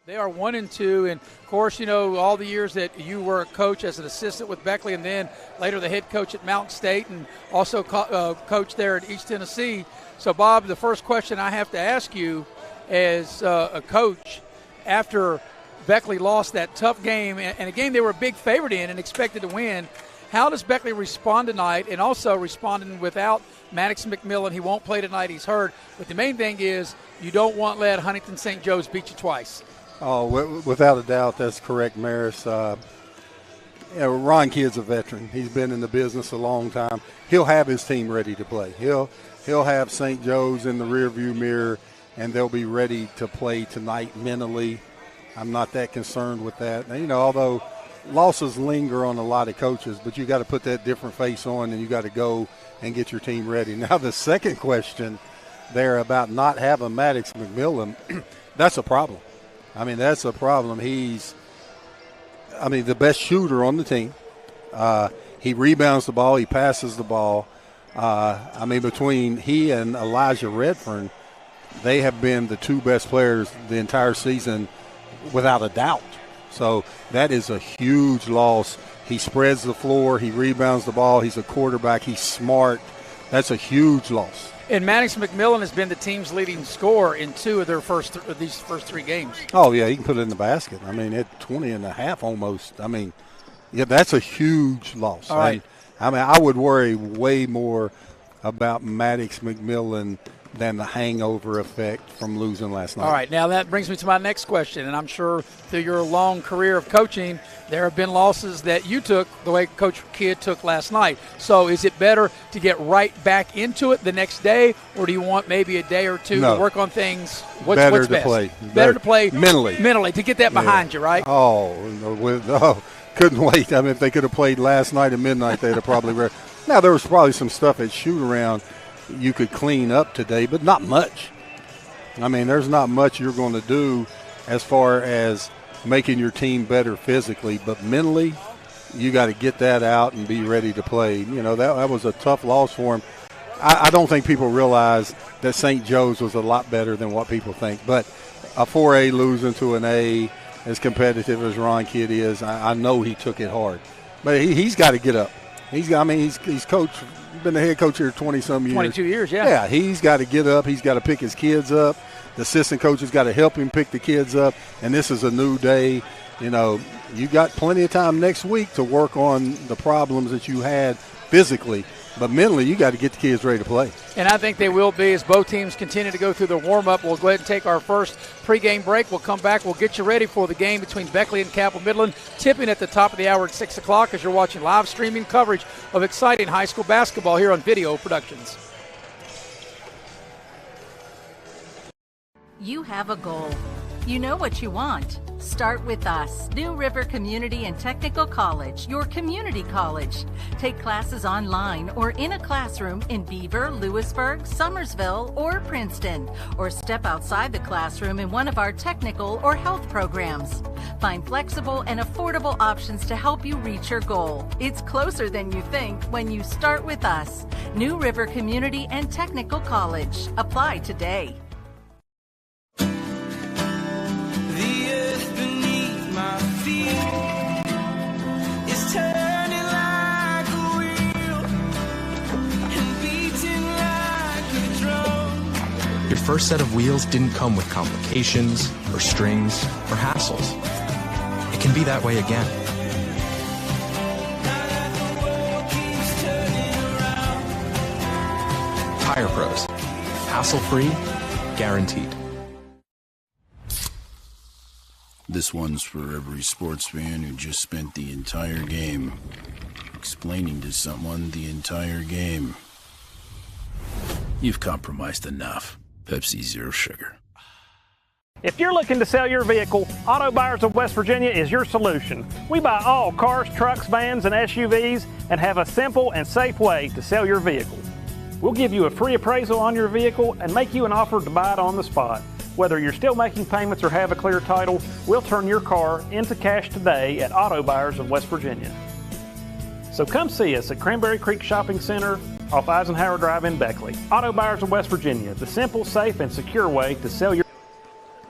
They are 1-2, and of course, you know, all the years that you were a coach as an assistant with Beckley, and then later the head coach at Mountain State, and also coach there at East Tennessee. So, Bob, the first question I have to ask you as a coach, after Beckley lost that tough game, and a game they were a big favorite in and expected to win, how does Beckley respond tonight, and also responding without Maddox McMillan? He won't play tonight. He's hurt. But the main thing is you don't want to let Huntington St. Joe's beat you twice. Oh, without a doubt, that's correct, Maris. Ron Kidd's a veteran. He's been in the business a long time. He'll have his team ready to play. He'll have St. Joe's in the rearview mirror, and they'll be ready to play tonight mentally. I'm not that concerned with that. You know, although losses linger on a lot of coaches, but you got to put that different face on, and you got to go and get your team ready. Now, the second question there about not having Maddox McMillan, that's a problem. I mean, that's a problem. He's, the best shooter on the team. He rebounds the ball. He passes the ball. Between he and Elijah Redfern, they have been the two best players the entire season without a doubt. So that is a huge loss. He spreads the floor. He rebounds the ball. He's a quarterback. He's smart. That's a huge loss. And Maddox McMillan has been the team's leading scorer in two of their these first three games. Oh, yeah, he can put it in the basket. At 20 and a half almost. That's a huge loss. All right. I would worry way more about Maddox McMillan than the hangover effect from losing last night. All right, now that brings me to my next question, and I'm sure through your long career of coaching, there have been losses that you took the way Coach Kidd took last night. So is it better to get right back into it the next day, or do you want maybe a day or two to work on things? What's best? Better to play mentally to get that behind you, right? Couldn't wait. If they could have played last night at midnight, they'd have probably read. Now, there was probably some stuff at shoot-around you could clean up today, but not much. There's not much you're going to do as far as making your team better physically, but mentally, you got to get that out and be ready to play. You know, that was a tough loss for him. I don't think people realize that St. Joe's was a lot better than what people think, but a 4A losing to an A, as competitive as Ron Kidd is, I know he took it hard. But he's got to get up. He's coached, been the head coach here 20-some years. 22 years, yeah. Yeah, he's got to get up. He's got to pick his kids up. The assistant coach has got to help him pick the kids up. And this is a new day. You know, you got plenty of time next week to work on the problems that you had physically. But mentally, you got to get the kids ready to play. And I think they will be as both teams continue to go through their warm-up. We'll go ahead and take our first pregame break. We'll come back. We'll get you ready for the game between Beckley and Cabell Midland, tipping at the top of the hour at 6 o'clock as you're watching live streaming coverage of exciting high school basketball here on Video Productions. You have a goal. You know what you want. Start with us, New River Community and Technical College, your community college. Take classes online or in a classroom in Beaver, Lewisburg, Summersville, or Princeton, or step outside the classroom in one of our technical or health programs. Find flexible and affordable options to help you reach your goal. It's closer than you think when you start with us, New River Community and Technical College. Apply today. My feet is turning like a wheel and beating like a drum. Your first set of wheels didn't come with complications or strings or hassles. It can be that way again. Tire Pros. Hassle-free, guaranteed. This one's for every sports fan who just spent the entire game explaining to someone the entire game. You've compromised enough. Pepsi Zero Sugar. If you're looking to sell your vehicle, Auto Buyers of West Virginia is your solution. We buy all cars, trucks, vans, and SUVs and have a simple and safe way to sell your vehicle. We'll give you a free appraisal on your vehicle and make you an offer to buy it on the spot. Whether you're still making payments or have a clear title, we'll turn your car into cash today at Auto Buyers of West Virginia. So come see us at Cranberry Creek Shopping Center off Eisenhower Drive in Beckley. Auto Buyers of West Virginia, the simple, safe, and secure way to sell your...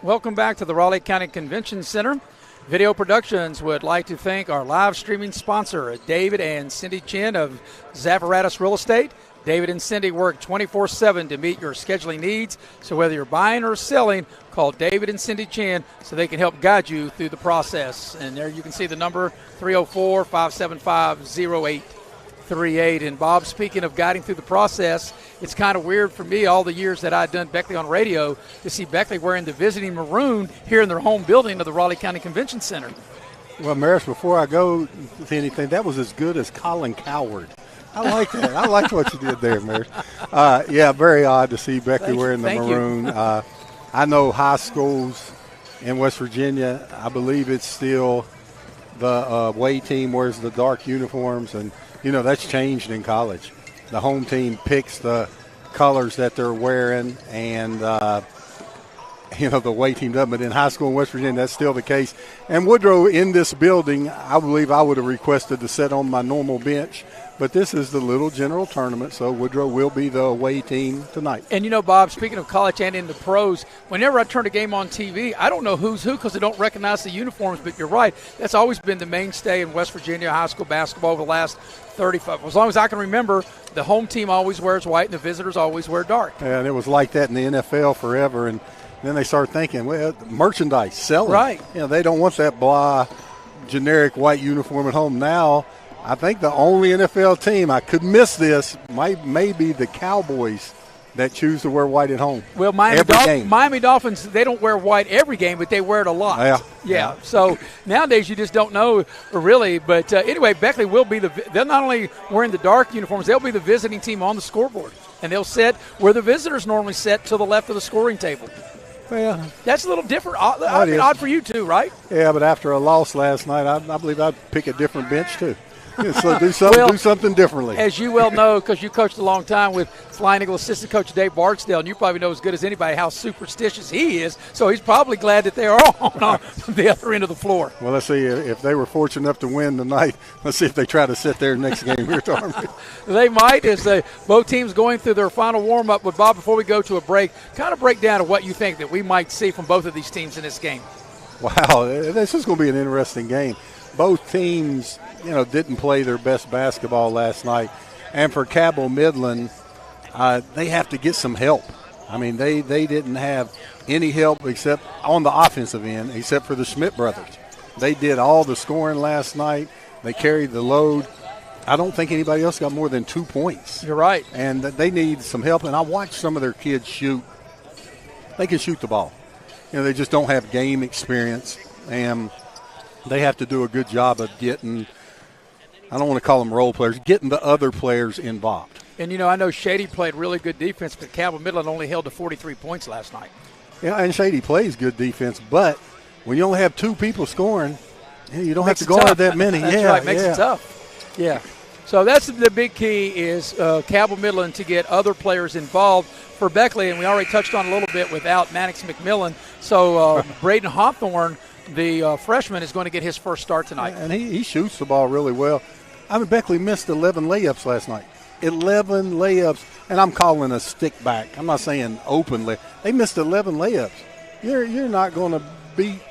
Welcome back to the Raleigh County Convention Center. Video Productions would like to thank our live streaming sponsor, David and Cindy Chin of Zavaratis Real Estate. David and Cindy work 24/7 to meet your scheduling needs. So whether you're buying or selling, call David and Cindy Chin so they can help guide you through the process. And there you can see the number, 304-575-0838. And Bob, speaking of guiding through the process, it's kind of weird for me all the years that I've done Beckley on radio to see Beckley wearing the visiting maroon here in their home building of the Raleigh County Convention Center. Well, Maris, before I go to anything, that was as good as Colin Coward. I like that. I like what you did there, Maris. Yeah, very odd to see Beckley wearing the maroon. I know high schools in West Virginia, I believe it's still the away team wears the dark uniforms, and, that's changed in college. The home team picks the colors that they're wearing, and, the away team doesn't. But in high school in West Virginia, that's still the case. And Woodrow, in this building, I believe I would have requested to sit on my normal bench. But this is the little general tournament, so Woodrow will be the away team tonight. And, Bob, speaking of college and in the pros, whenever I turn a game on TV, I don't know who's who because I don't recognize the uniforms. But you're right. That's always been the mainstay in West Virginia high school basketball over the last 35. As long as I can remember, the home team always wears white and the visitors always wear dark. And it was like that in the NFL forever. And then they start thinking, well, merchandise, selling. Right. They don't want that blah, generic white uniform at home now. I think the only NFL team, I could miss this, may be the Cowboys that choose to wear white at home. Well, Miami Dolphins, they don't wear white every game, but they wear it a lot. Yeah. So nowadays you just don't know really. But anyway, Beckley will be they're not only wearing the dark uniforms, they'll be the visiting team on the scoreboard. And they'll sit where the visitors normally sit to the left of the scoring table. Well, that's a little different. Odd for you too, right? Yeah, but after a loss last night, I believe I'd pick a different bench too. So do something differently. As you well know, because you coached a long time with Flying Eagle assistant coach Dave Barksdale, and you probably know as good as anybody how superstitious he is. So he's probably glad that they are on the other end of the floor. Well, let's see if they were fortunate enough to win tonight. Let's see if they try to sit there next game here at Armory. They might, as both teams going through their final warm-up. But Bob, before we go to a break, kind of break down to what you think that we might see from both of these teams in this game. Wow, this is going to be an interesting game. Both teams, didn't play their best basketball last night. And for Cabell Midland, they have to get some help. I mean, they didn't have any help except on the offensive end, except for the Schmidt brothers. They did all the scoring last night. They carried the load. I don't think anybody else got more than 2 points. You're right. And they need some help. And I watched some of their kids shoot. They can shoot the ball. They just don't have game experience. And they have to do a good job of getting, I don't want to call them role players, getting the other players involved. And, I know Shady played really good defense, but Cabell Midland only held to 43 points last night. Yeah, and Shady plays good defense, but when you only have two people scoring, you don't have to guard that many. That's right, makes it tough. Yeah. So that's the big key is Cabell Midland to get other players involved for Beckley, and we already touched on a little bit without Maddox McMillan. So Braden Hawthorne, the freshman, is going to get his first start tonight. And he shoots the ball really well. I mean, Beckley missed 11 layups last night. 11 layups, and I'm calling a stick back. I'm not saying openly. They missed 11 layups. You're not going to beat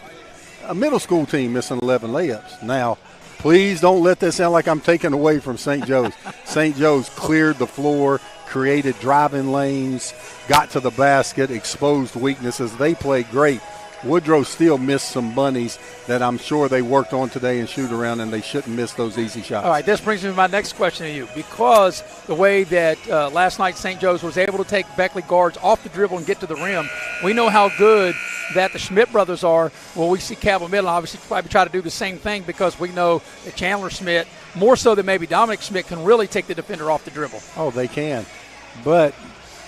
a middle school team missing 11 layups. Now, please don't let that sound like I'm taking away from St. Joe's. St. Joe's cleared the floor, created driving lanes, got to the basket, exposed weaknesses. They played great. Woodrow still missed some bunnies that I'm sure they worked on today and shoot around, and they shouldn't miss those easy shots. All right, this brings me to my next question to you. Because the way that last night St. Joe's was able to take Beckley guards off the dribble and get to the rim, we know how good that the Schmidt brothers are. Well, we see Cabell Midland obviously probably try to do the same thing because we know that Chandler Schmidt, more so than maybe Dominic Schmidt, can really take the defender off the dribble. Oh, they can. But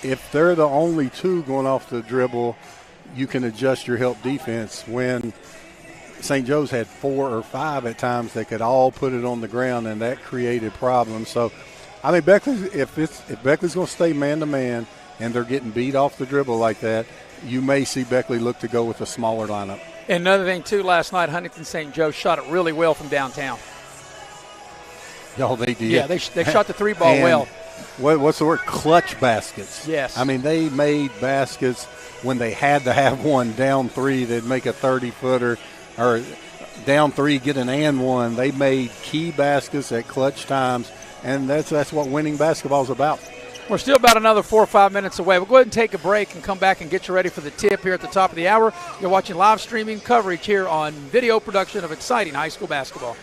if they're the only two going off the dribble, you can adjust your help defense. When St. Joe's had 4 or 5 at times, they could all put it on the ground, and that created problems. So, I mean, if Beckley's going to stay man-to-man and they're getting beat off the dribble like that, you may see Beckley look to go with a smaller lineup. And another thing, too, last night, Huntington St. Joe shot it really well from downtown. Oh, they did. Yeah, they shot the three ball well. what's the word? Clutch baskets. Yes. I mean, they made baskets when they had to have one down 3. They'd make a 30-footer, or down 3, get an and one. They made key baskets at clutch times, and that's what winning basketball is about. We're still about another 4 or 5 minutes away. We'll go ahead and take a break and come back and get you ready for the tip here at the top of the hour. You're watching live streaming coverage here on video production of exciting high school basketball.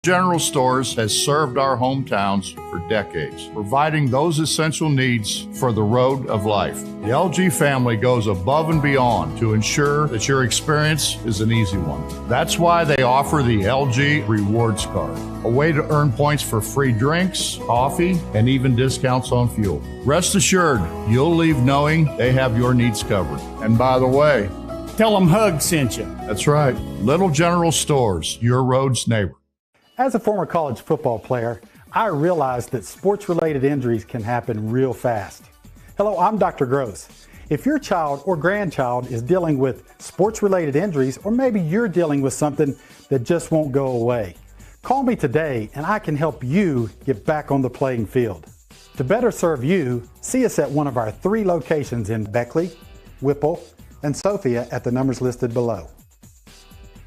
General Stores has served our hometowns for decades, providing those essential needs for the road of life. The LG family goes above and beyond to ensure that your experience is an easy one. That's why they offer the LG Rewards Card, a way to earn points for free drinks, coffee, and even discounts on fuel. Rest assured, you'll leave knowing they have your needs covered. And by the way, tell them Hug sent you. That's right, Little General Stores, your road's neighbor. As a former college football player, I realized that sports-related injuries can happen real fast. Hello, I'm Dr. Gross. If your child or grandchild is dealing with sports-related injuries, or maybe you're dealing with something that just won't go away, call me today and I can help you get back on the playing field. To better serve you, see us at one of our 3 locations in Beckley, Whipple, and Sophia at the numbers listed below.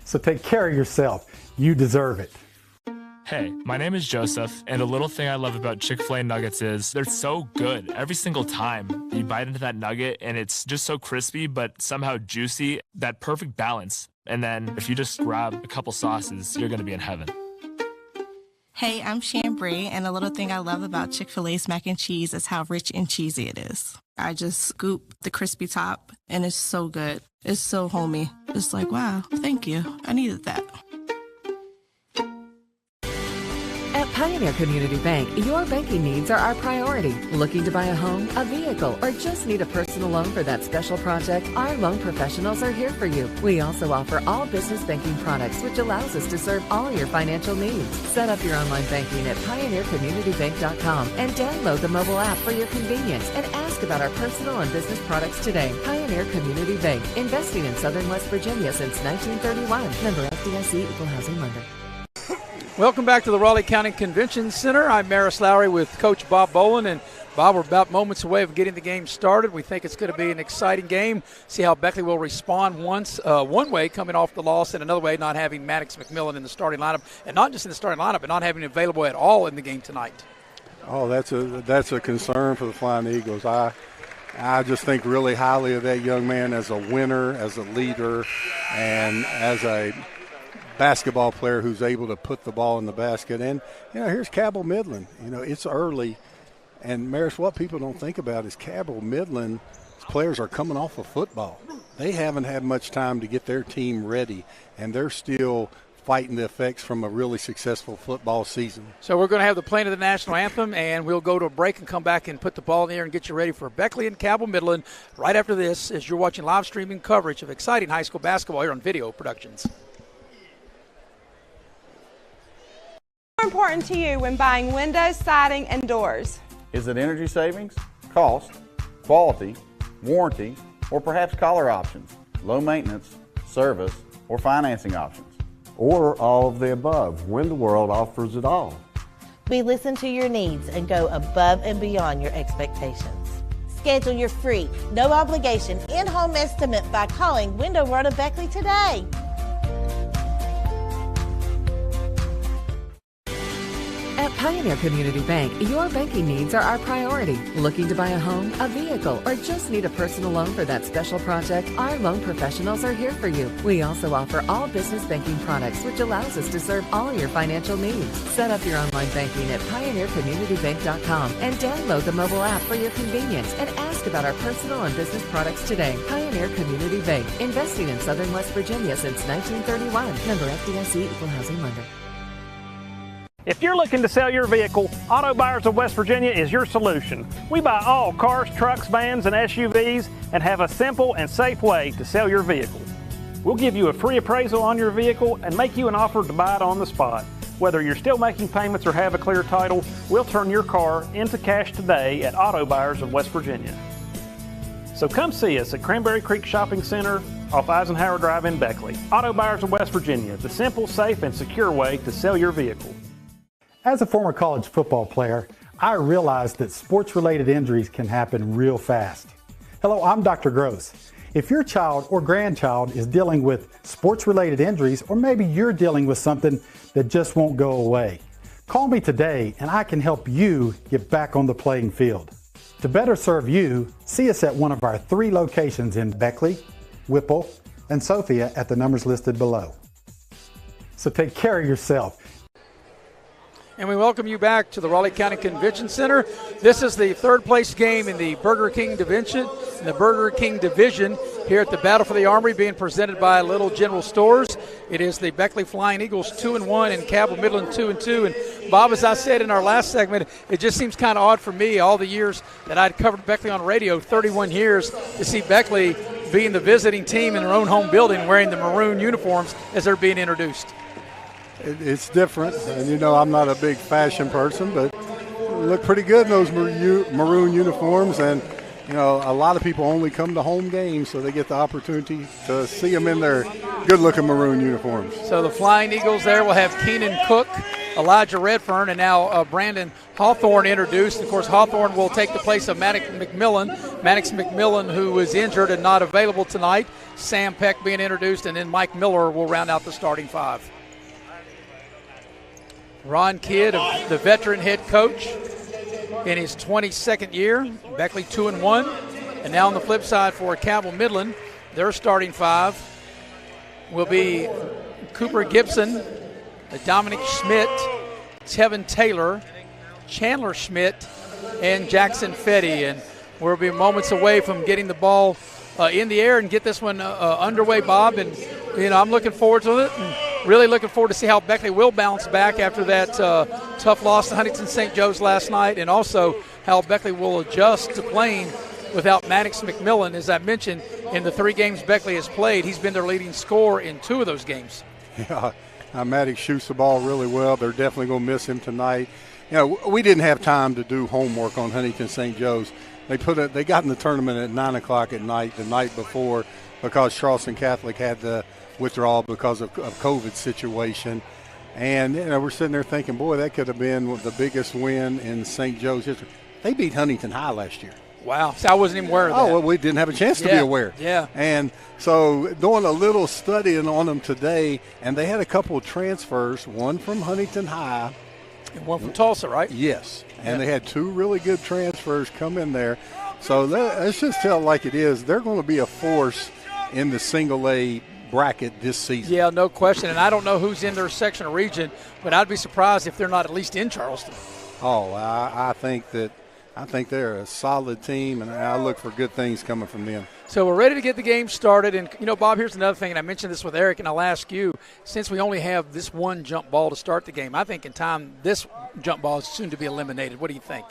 So take care of yourself. You deserve it. Hey, my name is Joseph, and a little thing I love about Chick-fil-A nuggets is they're so good every single time. You bite into that nugget, and it's just so crispy, but somehow juicy, that perfect balance. And then if you just grab a couple sauces, you're going to be in heaven. Hey, I'm Chambray, and a little thing I love about Chick-fil-A's mac and cheese is how rich and cheesy it is. I just scoop the crispy top, and it's so good. It's so homey. It's like, wow, thank you. I needed that. At Pioneer Community Bank, your banking needs are our priority. Looking to buy a home, a vehicle, or just need a personal loan for that special project? Our loan professionals are here for you. We also offer all business banking products, which allows us to serve all your financial needs. Set up your online banking at pioneercommunitybank.com and download the mobile app for your convenience and ask about our personal and business products today. Pioneer Community Bank, investing in Southern West Virginia since 1931. Member FDIC, Equal Housing Lender. Welcome back to the Raleigh County Convention Center. I'm Maris Lowry with Coach Bob Boland. And, Bob, we're about moments away of getting the game started. We think it's going to be an exciting game. See how Beckley will respond one way coming off the loss, and another way not having Maddox McMillan in the starting lineup. And not just in the starting lineup, but not having him available at all in the game tonight. Oh, that's a concern for the Flying Eagles. I just think really highly of that young man as a winner, as a leader, and as a basketball player who's able to put the ball in the basket. And, here's Cabell Midland. It's early. And, Maris, what people don't think about is Cabell Midland's players are coming off of football. They haven't had much time to get their team ready, and they're still fighting the effects from a really successful football season. So we're going to have the playing of the national anthem, and we'll go to a break and come back and put the ball in the air and get you ready for Beckley and Cabell Midland right after this, as you're watching live streaming coverage of exciting high school basketball here on Video Productions. Important to you when buying windows, siding, and doors? Is it energy savings, cost, quality, warranty, or perhaps color options, low maintenance, service, or financing options? Or all of the above. Window World offers it all. We listen to your needs and go above and beyond your expectations. Schedule your free, no obligation, in-home estimate by calling Window World of Beckley today. At Pioneer Community Bank, your banking needs are our priority. Looking to buy a home, a vehicle, or just need a personal loan for that special project? Our loan professionals are here for you. We also offer all business banking products, which allows us to serve all your financial needs. Set up your online banking at pioneercommunitybank.com and download the mobile app for your convenience and ask about our personal and business products today. Pioneer Community Bank, investing in Southern West Virginia since 1931. Member FDIC, Equal Housing Lender. If you're looking to sell your vehicle, Auto Buyers of West Virginia is your solution. We buy all cars, trucks, vans, and SUVs and have a simple and safe way to sell your vehicle. We'll give you a free appraisal on your vehicle and make you an offer to buy it on the spot. Whether you're still making payments or have a clear title, we'll turn your car into cash today at Auto Buyers of West Virginia. So come see us at Cranberry Creek Shopping Center off Eisenhower Drive in Beckley. Auto Buyers of West Virginia, the simple, safe, and secure way to sell your vehicle. As a former college football player, I realized that sports-related injuries can happen real fast. Hello, I'm Dr. Gross. If your child or grandchild is dealing with sports-related injuries, or maybe you're dealing with something that just won't go away, call me today and I can help you get back on the playing field. To better serve you, see us at one of our 3 locations in Beckley, Whipple, and Sophia at the numbers listed below. So take care of yourself. And we welcome you back to the Raleigh County Convention Center. This is the 3rd place game in the Burger King division, here at the Battle for the Armory, being presented by Little General Stores. It is the Beckley Flying Eagles 2-1 and Cabell Midland 2-2. And Bob, as I said in our last segment, it just seems kind of odd for me, all the years that I'd covered Beckley on radio, 31 years, to see Beckley being the visiting team in their own home building wearing the maroon uniforms as they're being introduced. It's different, and I'm not a big fashion person, but look pretty good in those maroon uniforms, and a lot of people only come to home games, so they get the opportunity to see them in their good-looking maroon uniforms. So the Flying Eagles there will have Keenan Cook, Elijah Redfern, and now Brandon Hawthorne introduced. And of course, Hawthorne will take the place of Maddox McMillan, who was injured and not available tonight. Sam Peck being introduced, and then Mike Miller will round out the starting 5. Ron Kidd, the veteran head coach, in his 22nd year. Beckley 2-1. And now on the flip side for Cabell Midland, their starting 5 will be Cooper Gibson, Dominic Schmidt, Tevin Taylor, Chandler Schmidt, and Jackson Fetty. And we'll be moments away from getting the ball in the air and get this one underway, Bob. And, I'm looking forward to it. And really looking forward to see how Beckley will bounce back after that tough loss to Huntington St. Joe's last night, and also how Beckley will adjust to playing without Maddox McMillan. As I mentioned, in the 3 games Beckley has played, he's been their leading scorer in 2 of those games. Yeah, Maddox shoots the ball really well. They're definitely going to miss him tonight. We didn't have time to do homework on Huntington St. Joe's. They got in the tournament at 9 o'clock at night the night before because Charleston Catholic had the withdrawal because of COVID situation. And we're sitting there thinking, boy, that could have been the biggest win in St. Joe's history. They beat Huntington High last year. Wow. So I wasn't even aware of that. Oh, well, we didn't have a chance to be aware. Yeah. And so doing a little studying on them today, and they had a couple of transfers, one from Huntington High. And one from Tulsa, right? Yes. And they had 2 really good transfers come in there. So let's just tell it like it is. They're going to be a force in the single A bracket this season. Yeah, no question. And I don't know who's in their section or region, but I'd be surprised if they're not at least in Charleston. Oh, I think they're a solid team, and I look for good things coming from them. So we're ready to get the game started. And, Bob, here's another thing, and I mentioned this with Eric, and I'll ask you, since we only have this one jump ball to start the game, I think in time this jump ball is soon to be eliminated. What do you think?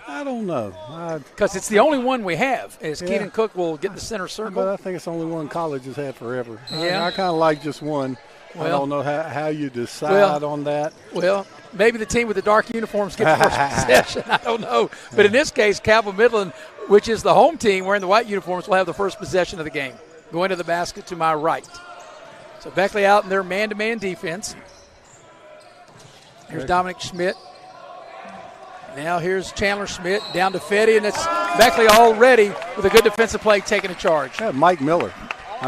I don't know. Because it's the only one we have. As Keenan Cook will get the center circle. But I think it's the only one college has had forever. Yeah. I kind of like just one. Well, I don't know how you decide on that. Well, maybe the team with the dark uniforms gets first possession. I don't know. But in this case, Cabell Midland, which is the home team wearing the white uniforms, will have the first possession of the game. Going to the basket to my right. So Beckley out in their man-to-man defense. Here's Dominic Schmidt. Now here's Chandler Schmidt down to Fetty, and it's Beckley already with a good defensive play taking a charge. Yeah, Mike Miller.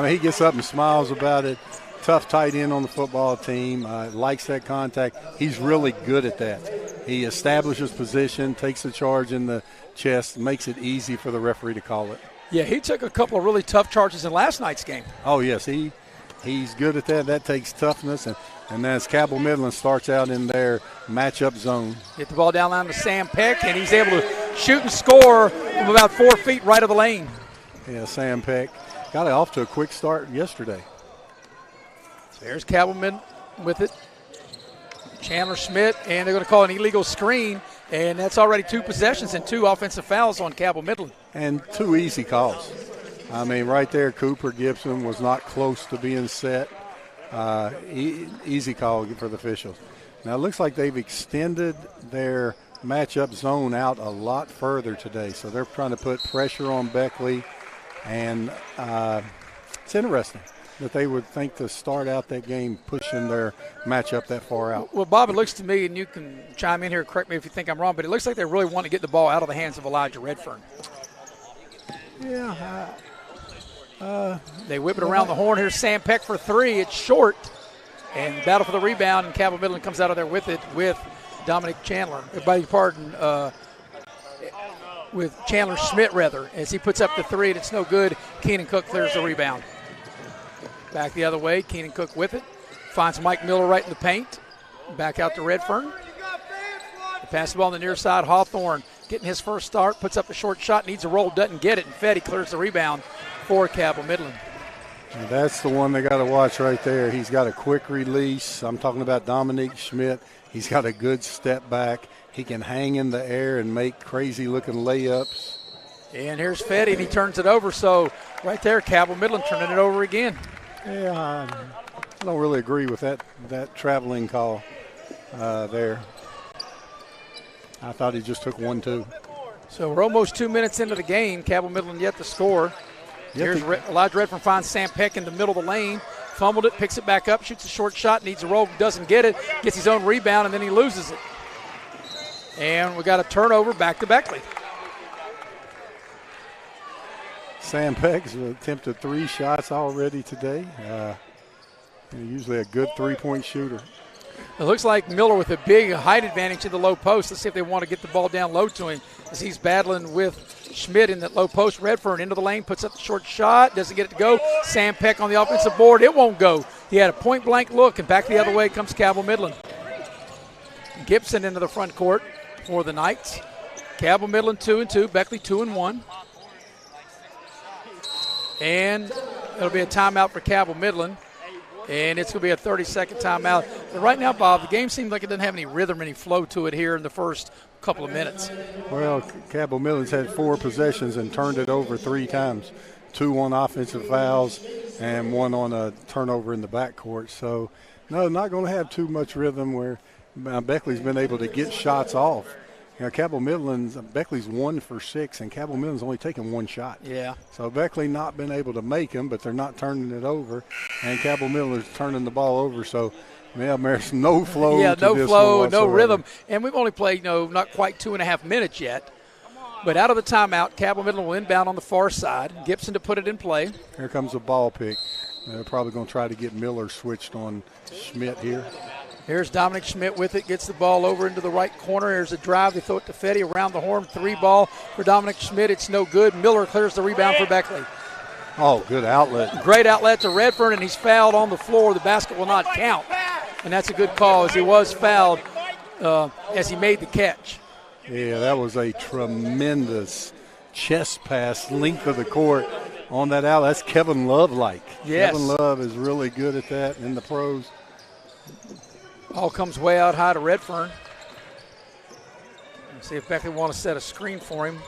He gets up and smiles about it. Tough tight end on the football team. Likes that contact. He's really good at that. He establishes position, takes the charge in the chest, makes it easy for the referee to call it. Yeah, he took a couple of really tough charges in last night's game. Oh, yes. He's good at that. That takes toughness. And then as Cabell Midland starts out in their matchup zone. Get the ball down line to Sam Peck, and he's able to shoot and score from about 4 feet right of the lane. Yeah, Sam Peck got it off to a quick start yesterday. So there's Cabell Midland with it. Chandler Schmidt, and they're going to call an illegal screen, and that's already 2 possessions and 2 offensive fouls on Cabell Midland. And 2 easy calls. Right there, Cooper Gibson was not close to being set. Easy call for the officials. Now it looks like they've extended their matchup zone out a lot further today, so they're trying to put pressure on Beckley And it's interesting that they would think to start out that game pushing their matchup that far out. Well, Bob, it looks to me, and you can chime in here, correct me if you think I'm wrong, but it looks like they really want to get the ball out of the hands of Elijah Redfern. Yeah. They whip it around the horn. Here's Sam Peck for three. It's short. And battle for the rebound, and Cabell Midland comes out of there with it with Dominic Chandler. Beg pardon, with Chandler Schmidt, rather, as he puts up the three, and it's no good. Keenan Cook clears the rebound. Back the other way, Keenan Cook with it. Finds Mike Miller right in the paint. Back out to Redfern. They pass the ball on the near side. Hawthorne getting his first start, puts up a short shot, needs a roll, doesn't get it, and Fetty clears the rebound for Cabell Midland. And that's the one they got to watch right there. He's got a quick release. I'm talking about Dominic Schmidt. He's got a good step back. He can hang in the air and make crazy-looking layups. And here's Fetty, and he turns it over. So right there, Cabell Midland turning it over again. Yeah, I don't really agree with that traveling call there. I thought he just took 1-2. So we're almost 2 minutes into the game. Cabell Midland yet to score. Here's Elijah Redfern finds Sam Peck in the middle of the lane. Fumbled it, picks it back up, shoots a short shot, needs a roll, doesn't get it, gets his own rebound, and then he loses it. And we got a turnover back to Beckley. Sam Peck's attempted 3 shots already today. Usually a good three-point shooter. It looks like Miller with a big height advantage in the low post. Let's see if they want to get the ball down low to him as he's battling with Schmidt in that low post. Redfern into the lane, puts up the short shot, doesn't get it to go. Sam Peck on the offensive board. It won't go. He had a point-blank look, and back the other way comes Cabell Midland. Gibson into the front court for the Knights. Cabell Midland 2-2, Beckley 2-1. And it'll be a timeout for Cabell Midland. And it's going to be a 30-second timeout. But right now, Bob, the game seems like it doesn't have any rhythm, any flow to it here in the first couple of minutes. Well, Cabell Midland's had 4 possessions and turned it over 3 times. 2 on offensive fouls and 1 on a turnover in the backcourt. So, no, not going to have too much rhythm where Beckley's been able to get shots off. You know, Beckley's 1 for 6, and Cabell Midland's only taken 1 shot. Yeah. So Beckley not been able to make them, but they're not turning it over, and Cabell Midland's turning the ball over. So, yeah, there's no flow. Yeah, to no this flow, one no whatsoever. rhythm, and we've only played not quite 2.5 minutes yet. But out of the timeout, Cabell Midland will inbound on the far side. Gibson to put it in play. Here comes a ball pick. They're probably going to try to get Miller switched on Schmidt here. Here's Dominic Schmidt with it, gets the ball over into the right corner. There's a drive. They throw it to Fetty around the horn. 3 ball for Dominic Schmidt. It's no good. Miller clears the rebound for Beckley. Oh, good outlet. Great outlet to Redfern, and he's fouled on the floor. The basket will not count. And that's a good call as he was fouled as he made the catch. Yeah, that was a tremendous chest pass, length of the court on that outlet. That's Kevin Love-like. Yes. Kevin Love is really good at that in the pros. Ball comes way out high to Redfern. Let's see if Beckley want to set a screen for him.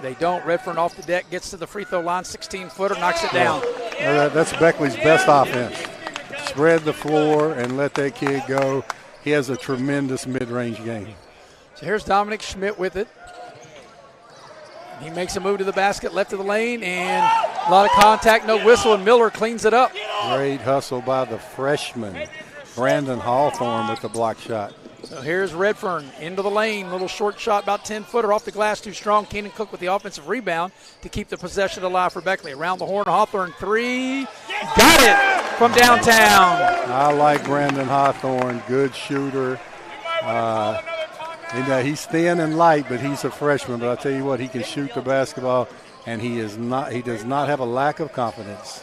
They don't. Redfern off the deck, gets to the free throw line, 16-footer, knocks it down. That's Beckley's best offense. Spread the floor and let that kid go. He has a tremendous mid-range game. So here's Dominic Schmidt with it. He makes a move to the basket, left of the lane, and a lot of contact, no whistle, and Miller cleans it up. Great hustle by the freshman, Brandon Hawthorne, with the block shot. So here's Redfern into the lane. Little short shot, about 10-footer off the glass, too strong. Keenan Cook with the offensive rebound to keep the possession alive for Beckley. Around the horn, Hawthorne 3. Got it from downtown. I like Brandon Hawthorne, good shooter. He's thin and light, but he's a freshman. But I tell you what, he can shoot the basketball, and he does not have a lack of confidence.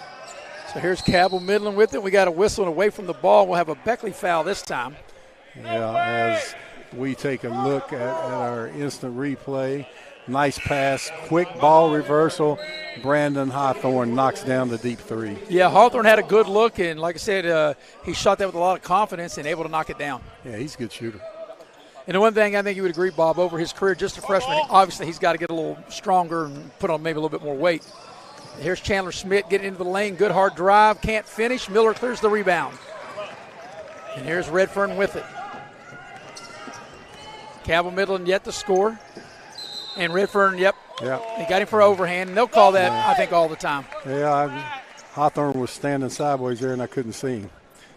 So here's Cabell Midland with it. We got a whistle and away from the ball. We'll have a Beckley foul this time. Yeah, as we take a look at our instant replay. Nice pass, quick ball reversal. Brandon Hawthorne knocks down the deep 3. Yeah, Hawthorne had a good look, and like I said, he shot that with a lot of confidence and able to knock it down. Yeah, he's a good shooter. And the one thing I think you would agree, Bob, over his career, just a freshman, obviously he's got to get a little stronger and put on maybe a little bit more weight. Here's Chandler Schmidt getting into the lane. Good hard drive. Can't finish. Miller clears the rebound. And here's Redfern with it. Cabell Midland yet to score. And Redfern, Yeah. They got him for overhand, and they'll call that, I think, all the time. Yeah, Hawthorne was standing sideways there, and I couldn't see him.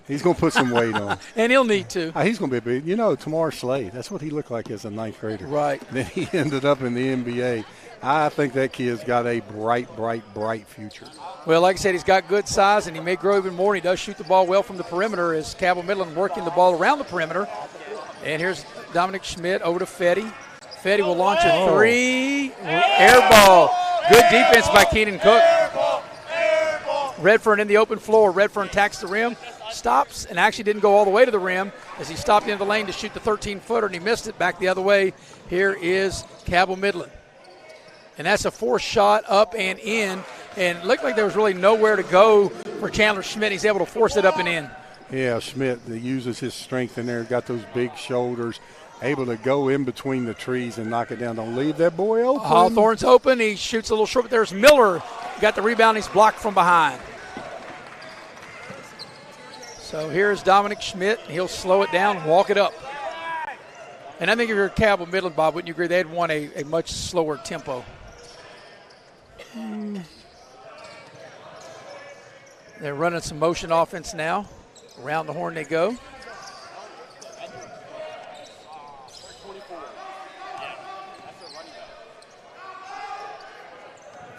He's going to put some weight on. And he'll need to. He's going to be big. Tamar Slade, that's what he looked like as a ninth grader. Right. Then he ended up in the NBA. I think that kid's got a bright future. Well, like I said, he's got good size, and he may grow even more. And he does shoot the ball well from the perimeter as Cabell Midland working the ball around the perimeter. And here's Dominic Schmidt over to Fetty. Fetty will launch a three. Air ball. Good defense by Keenan Cook. Redfern in the open floor. Redfern attacks the rim, stops, and actually didn't go all the way to the rim as he stopped into the lane to shoot the 13-footer, and he missed it back the other way. Here is Cabell Midland. And that's a forced shot up and in, and it looked like there was really nowhere to go for Chandler Schmidt. He's able to force it up and in. Yeah, Schmidt uses his strength in there, got those big shoulders, able to go in between the trees and knock it down. Don't leave that boy open. Hawthorne's open. He shoots a little short, but there's Miller. Got the rebound. He's blocked from behind. So here's Dominic Schmidt. He'll slow it down, walk it up. And I think if you're Cabell Midland, Bob, wouldn't you agree they'd want a much slower tempo? They're running some motion offense now. Around the horn they go.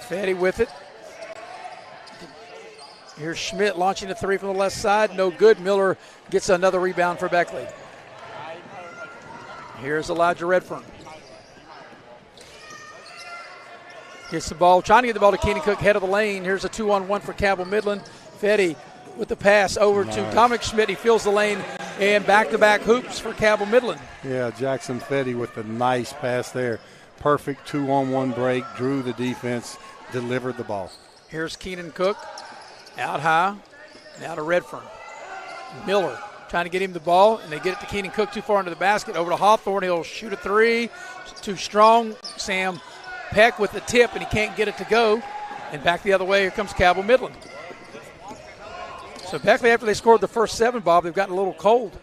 Fetty with it. Here's Schmidt launching a three from the left side. No good. Miller gets another rebound for Beckley. Here's Elijah Redfern. Gets the ball, trying to get the ball to Keenan Cook, head of the lane. Here's a 2-on-1 for Cabell Midland. Fetty with the pass over to Dominic Schmidt. He fills the lane, and back-to-back hoops for Cabell Midland. Yeah, Jackson Fetty with the nice pass there. Perfect 2-on-1 break, drew the defense, delivered the ball. Here's Keenan Cook, out high, now to Redfern. Miller trying to get him the ball, and they get it to Keenan Cook too far into the basket. Over to Hawthorne, he'll shoot a three. Too strong. Sam Peck with the tip, and he can't get it to go. And back the other way, here comes Cabell Midland. So Beckley, after they scored the first 7, Bob, they've gotten a little cold.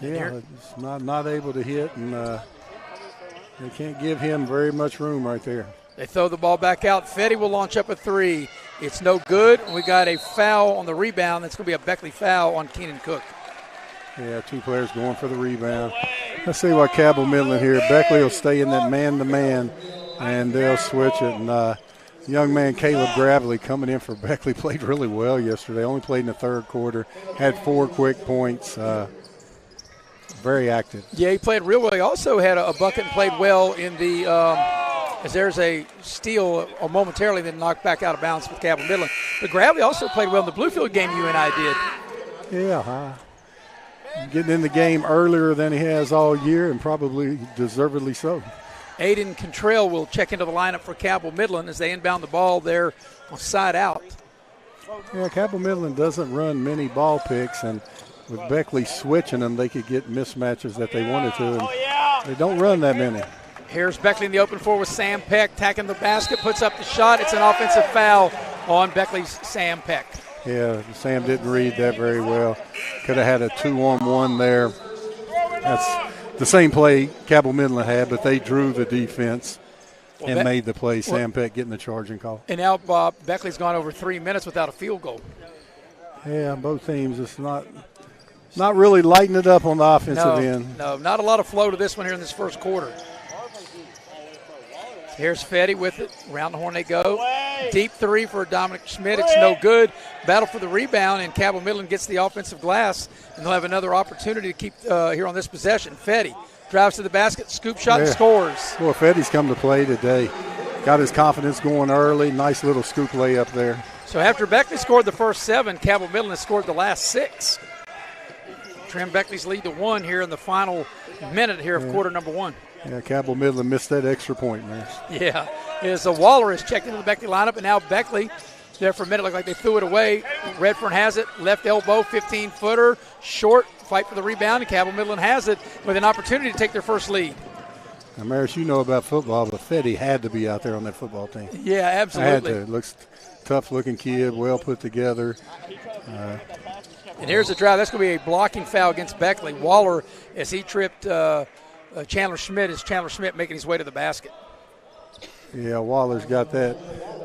Yeah, it's not able to hit, and they can't give him very much room right there. They throw the ball back out. Fetty will launch up a three. It's no good. We got a foul on the rebound. That's going to be a Beckley foul on Keenan Cook. Yeah, 2 players going for the rebound. Let's see what Cabell Midland here. Beckley will stay in that man-to-man, and they'll switch it. And young man Caleb Gravely coming in for Beckley played really well yesterday. Only played in the third quarter. Had 4 quick points. Very active. Yeah, he played real well. He also had a bucket and played well in the as there's a steal momentarily, then knocked back out of bounds with Cabell Midland. But Gravely also played well in the Bluefield game you and I did. Yeah, getting in the game earlier than he has all year, and probably deservedly so. Aiden Contrell will check into the lineup for Cabell Midland as they inbound the ball there on side out. Yeah, Cabell Midland doesn't run many ball picks, and with Beckley switching them, they could get mismatches that they wanted to, and they don't run that many. Here's Beckley in the open floor with Sam Peck, tacking the basket, puts up the shot. It's an offensive foul on Beckley's Sam Peck. Yeah, Sam didn't read that very well. Could have had a 2-on-1 there. That's the same play Cabell Midland had, but they drew the defense and made the play. Sam Peck getting the charging call. And now Bob Beckley's gone over 3 minutes without a field goal. Yeah, both teams. It's not really lighting it up on the offensive end. No, not a lot of flow to this one here in this first quarter. Here's Fetty with it. Around the horn they go. Deep three for Dominic Schmidt. It's no good. Battle for the rebound, and Cabell Midland gets the offensive glass, and they'll have another opportunity to keep here on this possession. Fetty drives to the basket, scoop shot, and scores. Boy, Fetty's come to play today. Got his confidence going early. Nice little scoop layup there. So after Beckley scored the first 7, Cabell Midland has scored the last 6. Trim Beckley's lead to 1 here in the final minute here of quarter number 1. Yeah, Cabell Midland missed that extra point, man. Yeah. As Waller is checked into the Beckley lineup, and now Beckley there for a minute looked like they threw it away. Redfern has it, left elbow, 15-footer, short, fight for the rebound, and Cabell Midland has it with an opportunity to take their first lead. Now, Maris, you know about football, but Fetty had to be out there on that football team. Yeah, absolutely. Had to. Looks tough-looking kid, well put together. And here's the drive. That's going to be a blocking foul against Beckley. Waller, as he tripped Chandler Schmidt, is Chandler Schmidt making his way to the basket. Yeah, Waller's got that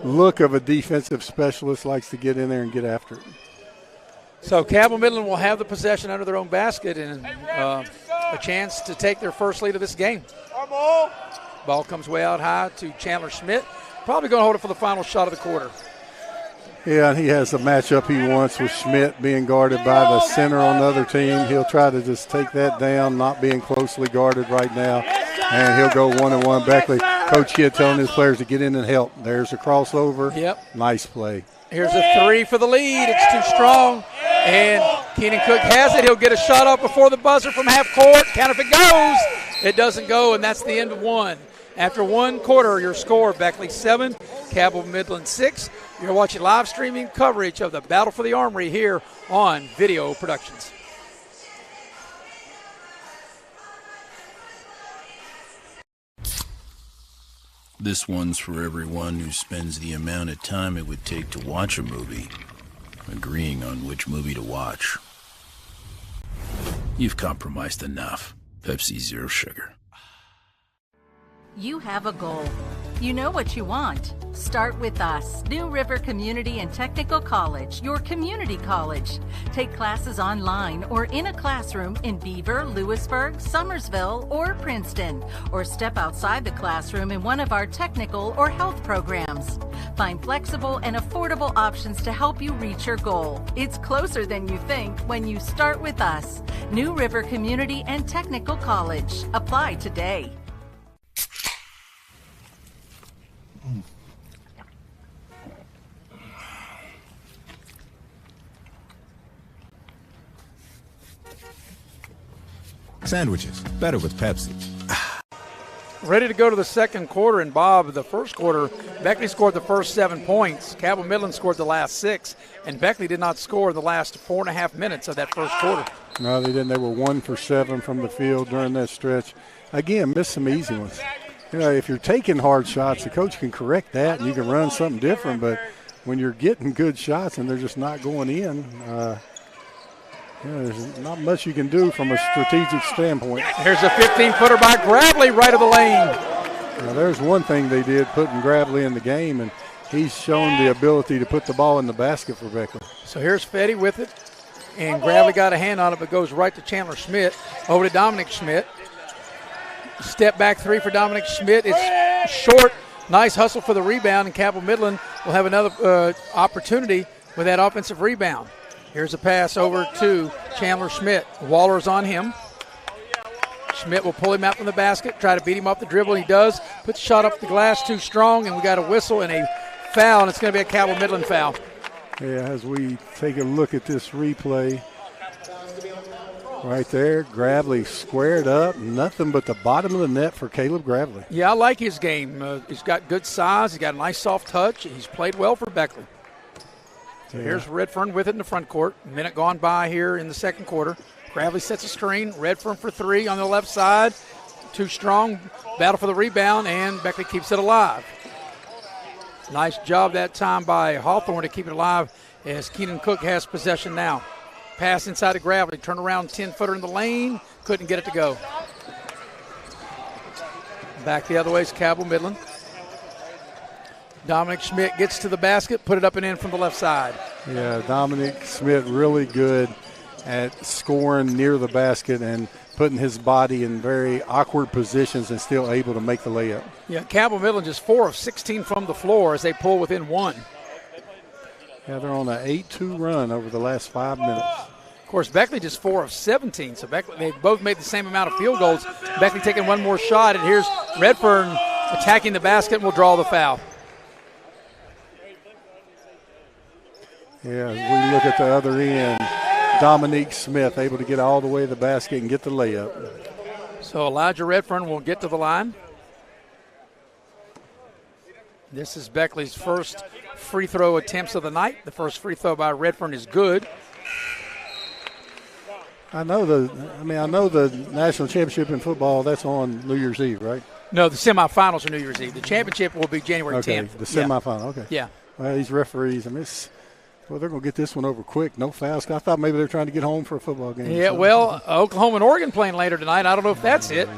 look of a defensive specialist, likes to get in there and get after it. So Cabell Midland will have the possession under their own basket and a chance to take their first lead of this game. Ball comes way out high to Chandler Schmidt. Probably going to hold it for the final shot of the quarter. Yeah, and he has the matchup he wants with Schmidt being guarded by the center on the other team. He'll try to just take that down, not being closely guarded right now. And he'll go one-on-one. Beckley, Coach Kidd telling his players to get in and help. There's a crossover. Yep. Nice play. Here's a three for the lead. It's too strong. And Keenan Cook has it. He'll get a shot off before the buzzer from half court. Count if it goes. It doesn't go, and that's the end of one. After one quarter, your score, Beckley 7, Cabell Midland 6. You're watching live streaming coverage of the Battle for the Armory here on Video Productions. This one's for everyone who spends the amount of time it would take to watch a movie, agreeing on which movie to watch. You've compromised enough. Pepsi Zero Sugar. You have a goal. You know what you want. Start with us. New River Community and Technical College, your community college. Take classes online or in a classroom in Beaver, Lewisburg, Summersville, or Princeton. Or step outside the classroom in one of our technical or health programs. Find flexible and affordable options to help you reach your goal. It's closer than you think when you start with us. New River Community and Technical College. Apply today. Sandwiches, better with Pepsi. Ready to go to the second quarter, and Bob, the first quarter, Beckley scored the first 7 points. Cabell Midland scored the last 6, and Beckley did not score the last 4.5 minutes of that first quarter. No, they didn't. They were 1 for 7 from the field during that stretch. Again, missed some easy ones. You know, if you're taking hard shots, the coach can correct that and you can run something different, but when you're getting good shots and they're just not going in, there's not much you can do from a strategic standpoint. Here's a 15-footer by Gravely right of the lane. Now, there's one thing they did, putting Gravely in the game, and he's shown the ability to put the ball in the basket for Beckley. So here's Fetty with it, and Gravely got a hand on it, but goes right to Chandler Schmidt. Over to Dominic Schmidt. Step back three for Dominic Schmidt. It's short. Nice hustle for the rebound, and Cabell Midland will have another opportunity with that offensive rebound. Here's a pass over to Chandler Schmidt. Waller's on him. Schmidt will pull him out from the basket, try to beat him off the dribble. He does. Put the shot up the glass too strong, and we got a whistle and a foul, and it's going to be a Cabell Midland foul. Yeah, as we take a look at this replay, right there, Gravely squared up. Nothing but the bottom of the net for Caleb Gravely. Yeah, I like his game. He's got good size. He's got a nice soft touch. He's played well for Beckley. So here's Redfern with it in the front court. A minute gone by here in the second quarter. Gravely sets a screen. Redfern for three on the left side. Too strong. Battle for the rebound, and Beckley keeps it alive. Nice job that time by Hawthorne to keep it alive as Keenan Cook has possession now. Pass inside to Gravely. Turn around 10-footer in the lane. Couldn't get it to go. Back the other way is Cabell Midland. Dominic Schmidt gets to the basket, put it up and in from the left side. Yeah, Dominic Schmidt really good at scoring near the basket and putting his body in very awkward positions and still able to make the layup. Yeah, Cabell Midland just 4 of 16 from the floor as they pull within 1. Yeah, they're on an 8-2 run over the last 5 minutes. Of course, Beckley just 4 of 17, so Beckley, they both made the same amount of field goals. Beckley taking one more shot, and here's Redfern attacking the basket and will draw the foul. Yeah, as we look at the other end, Dominique Smith able to get all the way to the basket and get the layup. So Elijah Redfern will get to the line. This is Beckley's first free throw attempts of the night. The first free throw by Redfern is good. I know the national championship in football, that's on New Year's Eve, right? No, the semifinals are New Year's Eve. The championship will be January 10th. The semifinal, okay. Yeah. Well, these referees, they're going to get this one over quick. No fouls. I thought maybe they're trying to get home for a football game. Yeah, well, Oklahoma and Oregon playing later tonight. I don't know if that's it.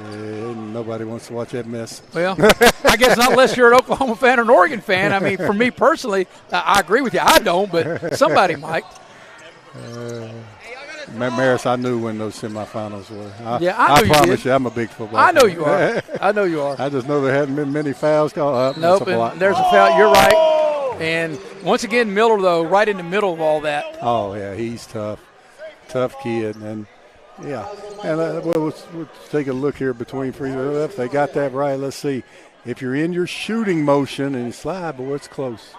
nobody wants to watch that mess. Well, I guess not unless you're an Oklahoma fan or an Oregon fan. I mean, for me personally, I agree with you. I don't, but somebody might. Maris, I knew when those semifinals were. I promise you, I'm a big football fan. I know fan. you are. I know you are. I just know there hadn't been many fouls called. Nope, and there's a foul. You're right. And once again, Miller, though, right in the middle of all that. Oh, yeah, he's tough. Tough kid. And, yeah. And we'll take a look here between free and left. They got that right. Let's see. If you're in your shooting motion and you slide, boy, it's close.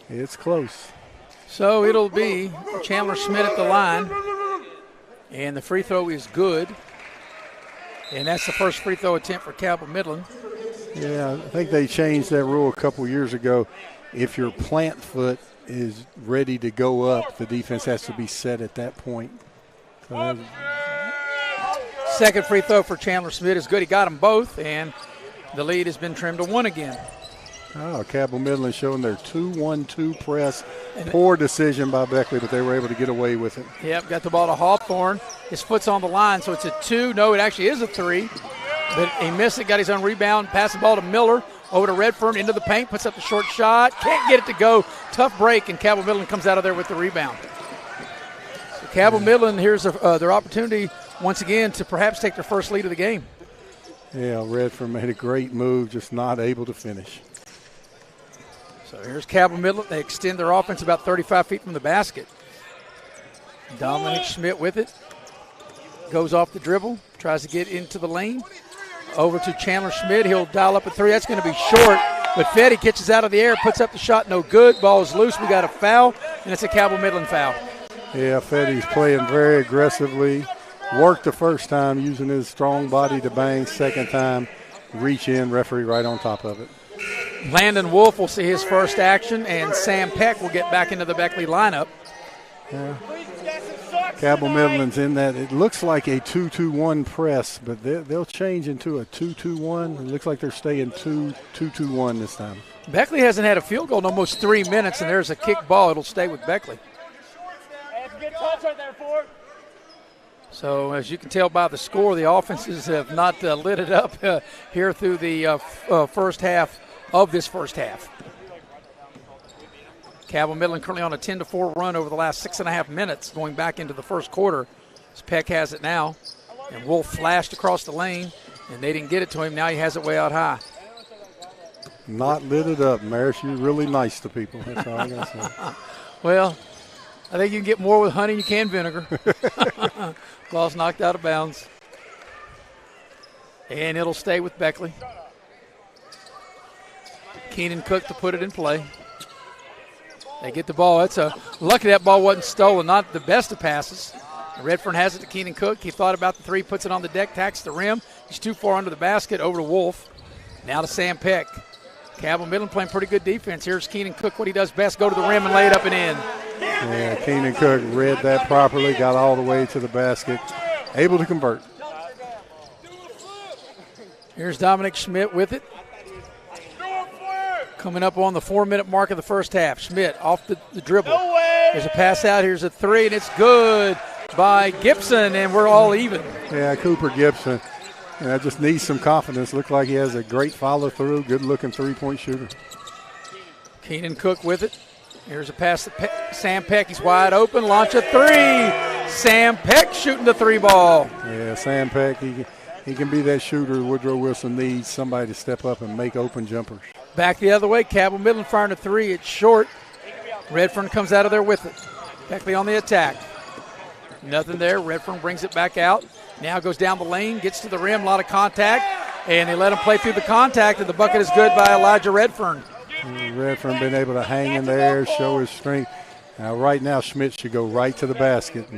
It's close. So it'll be Chandler Schmidt at the line. And the free throw is good. And that's the first free throw attempt for Cabell Midland. Yeah, I think they changed that rule a couple years ago. If your plant foot is ready to go up, the defense has to be set at that point. So second free throw for Chandler Schmidt is good. He got them both, and the lead has been trimmed to 1 again. Oh, Cabell Midland showing their 2-1-2 press. Poor decision by Beckley, but they were able to get away with it. Yep, got the ball to Hawthorne. His foot's on the line, so it's a 2. No, it actually is a 3. But he missed it, got his own rebound, passed the ball to Miller, over to Redfern, into the paint, puts up the short shot. Can't get it to go. Tough break, and Cabell Midland comes out of there with the rebound. So Cabell Midland, here's their opportunity once again to perhaps take their first lead of the game. Yeah, Redfern made a great move, just not able to finish. So here's Cabell Midland. They extend their offense about 35 feet from the basket. Dominic Schmidt with it. Goes off the dribble. Tries to get into the lane. Over to Chandler Schmidt. He'll dial up a 3. That's going to be short. But Fetty catches out of the air, puts up the shot. No good. Ball is loose. We got a foul, and it's a Cabell Midland foul. Yeah, Fetty's playing very aggressively. Worked the first time using his strong body to bang. Second time, reach in. Referee right on top of it. Landon Wolf will see his first action, and Sam Peck will get back into the Beckley lineup. Yeah. Cabell Midland's in that. It looks like a 2-2-1 press, but they'll change into a 2-2-1. It looks like they're staying 2-2-1 this time. Beckley hasn't had a field goal in almost 3 minutes, and there's a kick ball. It'll stay with Beckley. So as you can tell by the score, the offenses have not lit it up here through the first half of this first half. Cabell Midland currently on a 10-4 run over the last 6.5 minutes going back into the first quarter. As Peck has it now. And Wolf flashed across the lane, and they didn't get it to him. Now he has it way out high. Not lit it up, Maris. You're really nice to people. That's all I got to say. Well, I think you can get more with honey than you can vinegar. Ball's knocked out of bounds. And it'll stay with Beckley. Keenan Cook to put it in play. They get the ball. Lucky that ball wasn't stolen. Not the best of passes. Redfern has it to Keenan Cook. He thought about the 3, puts it on the deck, tacks the rim. He's too far under the basket, over to Wolf. Now to Sam Peck. Cabell Midland playing pretty good defense. Here's Keenan Cook, what he does best, go to the rim and lay it up and in. Yeah, Keenan Cook read that properly, got all the way to the basket, able to convert. Here's Dominic Schmidt with it. Coming up on the 4-minute mark of the first half. Schmidt off the dribble. There's a pass out. Here's a 3, and it's good by Gibson, and we're all even. Yeah, Cooper Gibson. And I just need some confidence. Looks like he has a great follow-through, good-looking three-point shooter. Keenan Cook with it. Here's a pass to Sam Peck. He's wide open. Launch a 3. Sam Peck shooting the 3 ball. Yeah, Sam Peck, he can be that shooter Woodrow Wilson needs, somebody to step up and make open jumpers. Back the other way. Cabell Midland firing a 3. It's short. Redfern comes out of there with it. Beckley on the attack. Nothing there. Redfern brings it back out. Now goes down the lane, gets to the rim, a lot of contact, and they let him play through the contact, and the bucket is good by Elijah Redfern. Redfern been able to hang in there, show his strength. Now, right now, Schmidt should go right to the basket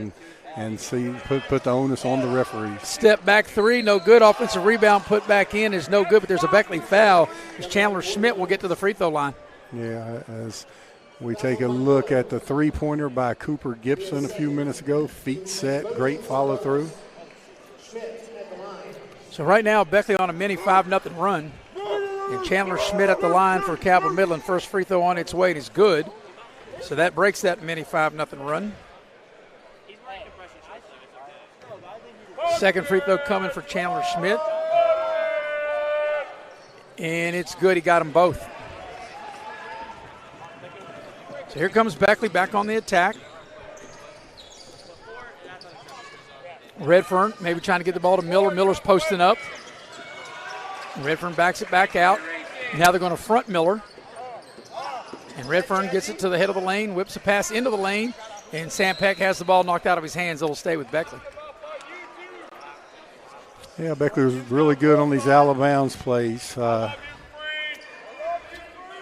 and see put the onus on the referee. Step back 3, no good. Offensive rebound put back in is no good, but there's a Beckley foul as Chandler Schmidt will get to the free throw line. Yeah, as we take a look at the three-pointer by Cooper Gibson a few minutes ago. Feet set, great follow-through. So right now, Beckley on a mini 5-0 run. And Chandler Schmidt at the line for Cabell Midland. First free throw on its way and is good. So that breaks that mini 5-0 run. Second free throw coming for Chandler Schmidt. And it's good. He got them both. So here comes Beckley back on the attack. Redfern maybe trying to get the ball to Miller. Miller's posting up. Redfern backs it back out. Now they're going to front Miller. And Redfern gets it to the head of the lane, whips a pass into the lane, and Sam Peck has the ball knocked out of his hands. It'll stay with Beckley. Yeah, Beckley was really good on these out-of-bounds plays.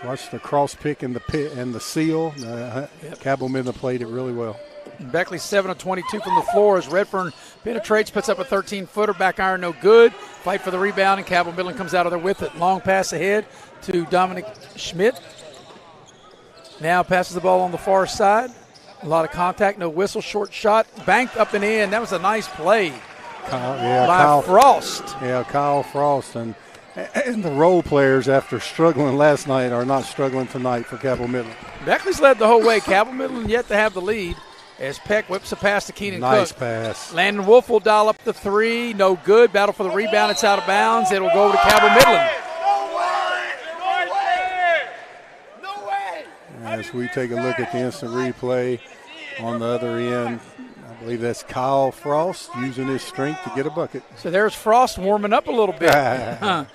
Watch the cross pick and the pit and the seal. Cabell Midland played it really well. Beckley 7 of 22 from the floor as Redfern penetrates, puts up a 13-footer, back iron no good. Fight for the rebound, and Cabell Midland comes out of there with it. Long pass ahead to Dominic Schmidt. Now passes the ball on the far side. A lot of contact, no whistle, short shot, banked up and in. That was a nice play by Kyle Frost. Yeah, Kyle Frost. And the role players, after struggling last night, are not struggling tonight for Cabell Midland. Beckley's led the whole way. Cabell Midland yet to have the lead as Peck whips a pass to Keenan Cook. Nice pass. Landon Wolf will dial up the three. No good. Battle for the rebound. It's out of bounds. It'll go over to Cabell Midland. As we take a look at the instant replay on the other end, I believe that's Kyle Frost using his strength to get a bucket. So there's Frost warming up a little bit. How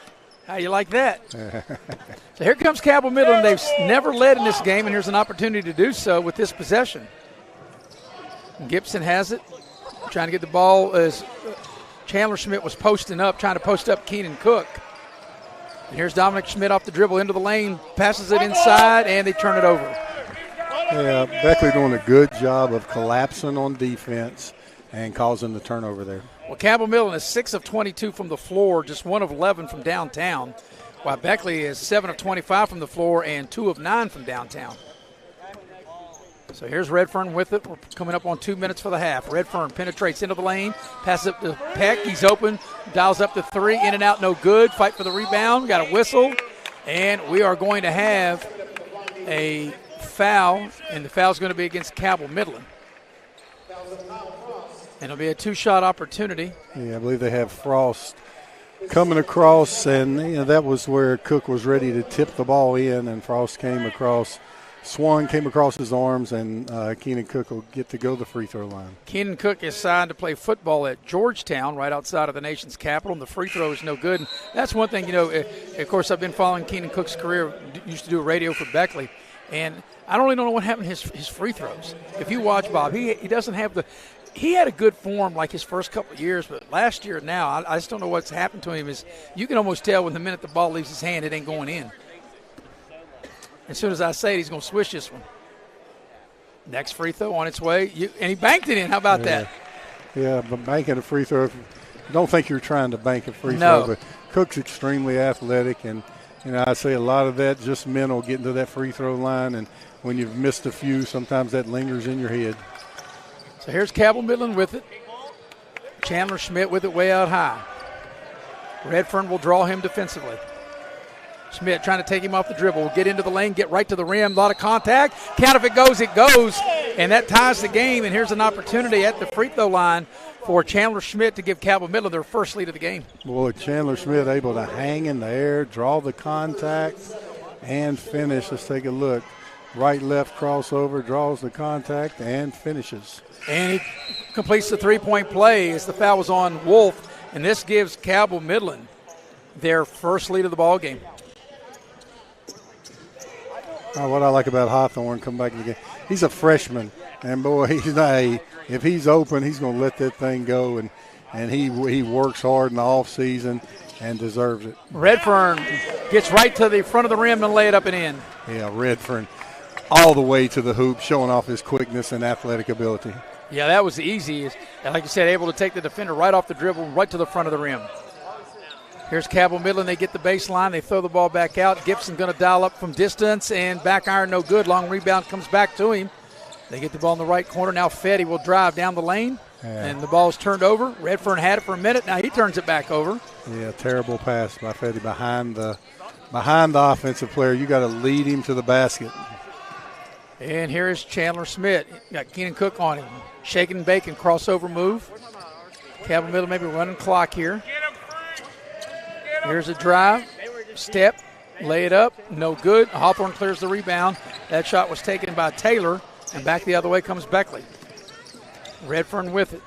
you like that? So here comes Cabell Midland. They've never led in this game, and here's an opportunity to do so with this possession. Gibson has it, trying to get the ball as Chandler Schmidt was posting up, trying to post up Keenan Cook. And here's Dominic Schmidt off the dribble into the lane, passes it inside, and they turn it over. Yeah, Beckley doing a good job of collapsing on defense and causing the turnover there. Well, Cabell Midland is 6 of 22 from the floor, just 1 of 11 from downtown, while Beckley is 7 of 25 from the floor and 2 of 9 from downtown. So here's Redfern with it. We're coming up on 2 minutes for the half. Redfern penetrates into the lane, passes up to Peck. He's open, dials up the three, in and out, no good. Fight for the rebound. We got a whistle, and we are going to have a foul, and the foul's going to be against Cabell Midland. And it'll be a two-shot opportunity. Yeah, I believe they have Frost coming across, and that was where Cook was ready to tip the ball in, and Frost came across. Swan came across his arms, and Keenan Cook will get to go to the free throw line. Keenan Cook is signed to play football at Georgetown, right outside of the nation's capital, and the free throw is no good. And that's one thing, of course, I've been following Keenan Cook's career, used to do radio for Beckley, and I don't really know what happened to his free throws. If you watch Bob, he doesn't have he had a good form like his first couple of years, but last year now, I just don't know what's happened to him. Is you can almost tell when the minute the ball leaves his hand, it ain't going in. As soon as I say it, he's going to swish this one. Next free throw on its way, and he banked it in. How about that? Yeah, but banking a free throw, I don't think you're trying to bank a free No. throw, but Cook's extremely athletic, and I say a lot of that just mental, getting to that free throw line, and when you've missed a few, sometimes that lingers in your head. So here's Cabell Midland with it. Chandler Schmidt with it way out high. Redfern will draw him defensively. Schmidt trying to take him off the dribble. Will get into the lane, get right to the rim. A lot of contact. Count if it goes, it goes. And that ties the game. And here's an opportunity at the free throw line for Chandler Schmidt to give Cabell Midland their first lead of the game. Boy, Chandler Schmidt able to hang in the air, draw the contact, and finish. Let's take a look. Right, left crossover, draws the contact, and finishes. And he completes the three-point play as the foul was on Wolf. And this gives Cabell Midland their first lead of the ball game. What I like about Hawthorne come back in the game, he's a freshman, and boy, if he's open, he's going to let that thing go, and he works hard in the offseason and deserves it. Redfern gets right to the front of the rim and lay it up and in. Yeah, Redfern all the way to the hoop, showing off his quickness and athletic ability. Yeah, that was easy. And like you said, able to take the defender right off the dribble, right to the front of the rim. Here's Cabell Midland. They get the baseline. They throw the ball back out. Gibson going to dial up from distance, and back iron no good. Long rebound comes back to him. They get the ball in the right corner. Now Fetty will drive down the lane, and the ball is turned over. Redfern had it for a minute. Now he turns it back over. Yeah, terrible pass by Fetty behind the offensive player. You got to lead him to the basket. And here is Chandler Schmidt. Got Keenan Cook on him. Shaking and bacon, crossover move. Cabell Midland maybe running clock here. Here's a drive. Step, lay it up, no good. Hawthorne clears the rebound. That shot was taken by Taylor, and back the other way comes Beckley. Redfern with it.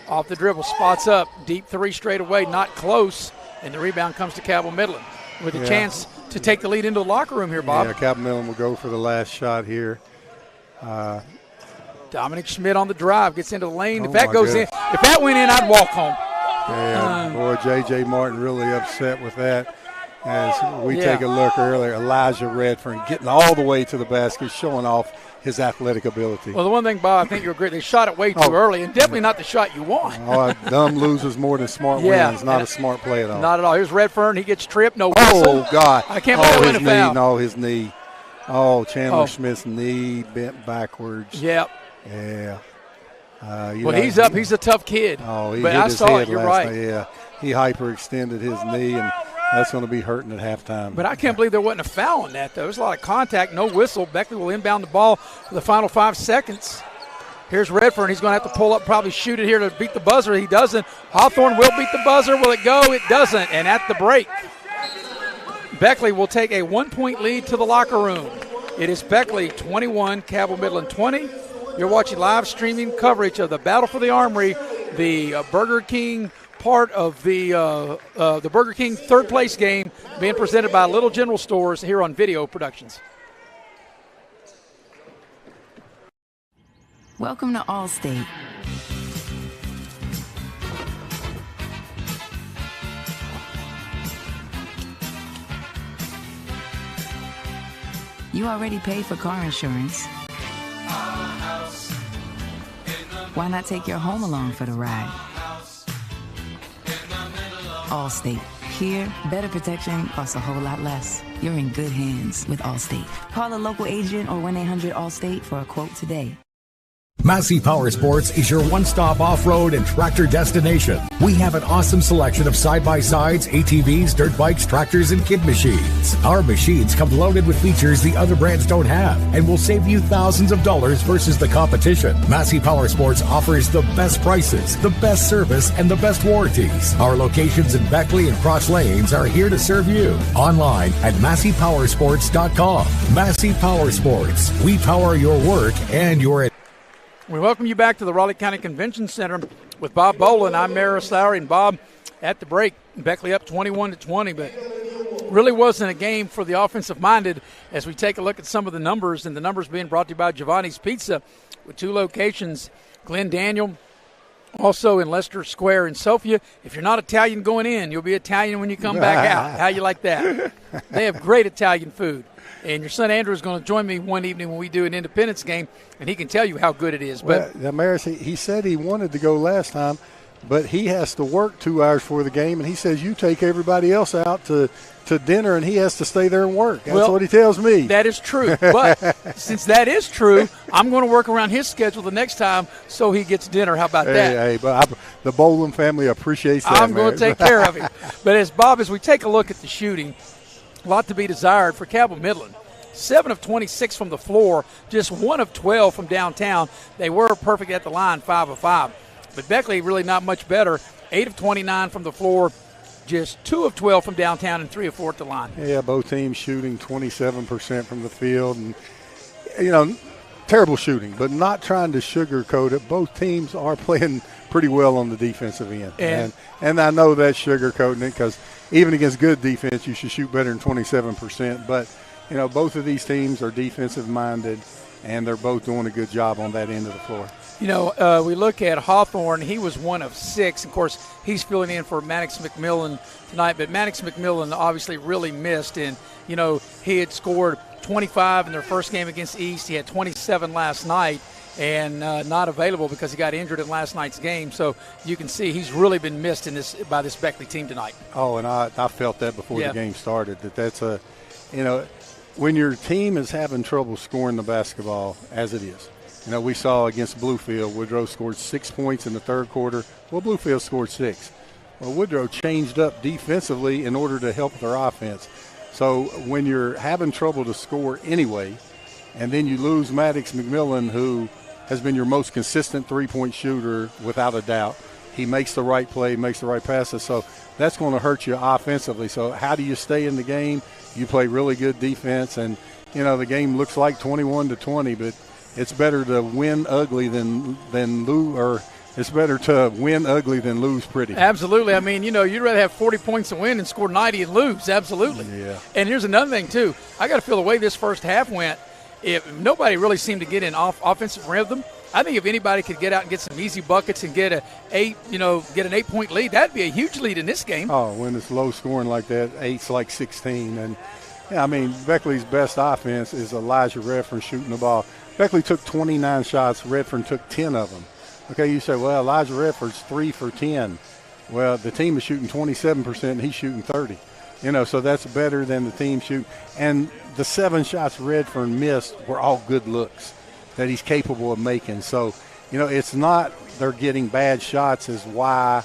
Off the dribble, spots up, deep three straight away, not close, and the rebound comes to Cabell Midland with a chance to take the lead into the locker room here, Bob. Yeah, Cabell Midland will go for the last shot here. Dominic Schmidt on the drive, gets into the lane. If that goes in, if that went in, I'd walk home. Yeah, boy, J.J. Martin really upset with that. As we take a look earlier, Elijah Redfern getting all the way to the basket, showing off his athletic ability. Well, the one thing, Bob, I think you're great. They shot it way too early, and definitely not the shot you want. Dumb loses more than smart wins. Not a smart play at all. Not at all. Here's Redfern. He gets tripped. No whistle. Oh, God. I can't believe it went a foul. No, his knee. Oh, Chandler Smith's knee bent backwards. Yep. Yeah. He's up. He's a tough kid. Oh, he but hit I his saw head it. You're last right. night. Yeah, he hyperextended his knee, and that's going to be hurting at halftime. But I can't believe there wasn't a foul on that, though. There's a lot of contact, no whistle. Beckley will inbound the ball for the final 5 seconds. Here's Redfern. He's going to have to pull up, probably shoot it here to beat the buzzer. He doesn't. Hawthorne will beat the buzzer. Will it go? It doesn't. And at the break, Beckley will take a 1-point lead to the locker room. It is Beckley 21, Cabell Midland 20. You're watching live streaming coverage of the Battle for the Armory, the Burger King part of the Burger King third place game being presented by Little General Stores here on Video Productions. Welcome to Allstate. You already paid for car insurance. Why not take your home along for the ride? Allstate. Here, better protection costs a whole lot less. You're in good hands with Allstate. Call a local agent or 1-800-ALLSTATE for a quote today. Massey Power Sports is your one-stop off-road and tractor destination. We have an awesome selection of side-by-sides, ATVs, dirt bikes, tractors, and kid machines. Our machines come loaded with features the other brands don't have and will save you thousands of dollars versus the competition. Massey Power Sports offers the best prices, the best service, and the best warranties. Our locations in Beckley and Cross Lanes are here to serve you. Online at MasseyPowersports.com. Massey Power Sports. We power your work and your... We welcome you back to the Raleigh County Convention Center with Bob Boland. I'm Maris Lowry, and Bob, at the break, Beckley up 21-20, but really wasn't a game for the offensive-minded as we take a look at some of the numbers, and the numbers being brought to you by Giovanni's Pizza with 2 locations, Glen Daniel, also in Leicester Square in Sophia. If you're not Italian going in, you'll be Italian when you come back out. How you like that? They have great Italian food. And your son Andrew is going to join me one evening when we do an Independence game, and he can tell you how good it is. But Maris, he said he wanted to go last time, but he has to work 2 hours for the game, and he says you take everybody else out to dinner, and he has to stay there and work. That's what he tells me. That is true. But since that is true, I'm going to work around his schedule the next time so he gets dinner. How about that? Hey, but the Boland family appreciates that. I'm going to take care of him. But as we take a look at the shooting, a lot to be desired for Cabell Midland. 7 of 26 from the floor, just 1 of 12 from downtown. They were perfect at the line, 5 of 5. But Beckley really not much better. 8 of 29 from the floor, just 2 of 12 from downtown, and 3 of 4 at the line. Yeah, both teams shooting 27% from the field. And, terrible shooting, but not trying to sugarcoat it. Both teams are playing pretty well on the defensive end. And I know that's sugarcoating it because even against good defense, you should shoot better than 27%. But, both of these teams are defensive-minded, and they're both doing a good job on that end of the floor. We look at Hawthorne. He was 1 of 6. Of course, he's filling in for Maddox McMillan tonight. But Maddox McMillan obviously really missed. And, he had scored 25 in their first game against East. He had 27 last night and not available because he got injured in last night's game. So you can see he's really been missed by this Beckley team tonight. Oh, and I felt that before the game started, that's a, when your team is having trouble scoring the basketball, as it is. We saw against Bluefield, Woodrow scored 6 points in the third quarter. Well, Bluefield scored 6. Well, Woodrow changed up defensively in order to help their offense. So when you're having trouble to score anyway, and then you lose Maddox McMillan, who has been your most consistent three-point shooter without a doubt. He makes the right play, makes the right passes. So that's going to hurt you offensively. So how do you stay in the game? You play really good defense, and the game looks like 21-20, but it's better to win ugly than lose, or it's better to win ugly than lose pretty. Absolutely. I mean, you'd rather have 40 points to win and score 90 and lose. Absolutely. Yeah. And here's another thing, too. I got to feel the way this first half went, if nobody really seemed to get in offensive rhythm, I think if anybody could get out and get some easy buckets and get an 8-point lead, that'd be a huge lead in this game. Oh, when it's low scoring like that, 8's like 16. And, Beckley's best offense is Elijah Redfern shooting the ball. Beckley took 29 shots. Redfern took 10 of them. Okay, you say, well, Elijah Redford's 3 for 10. Well, the team is shooting 27% and he's shooting 30. So that's better than the team shooting. And the 7 shots Redfern missed were all good looks that he's capable of making. So, it's not they're getting bad shots is why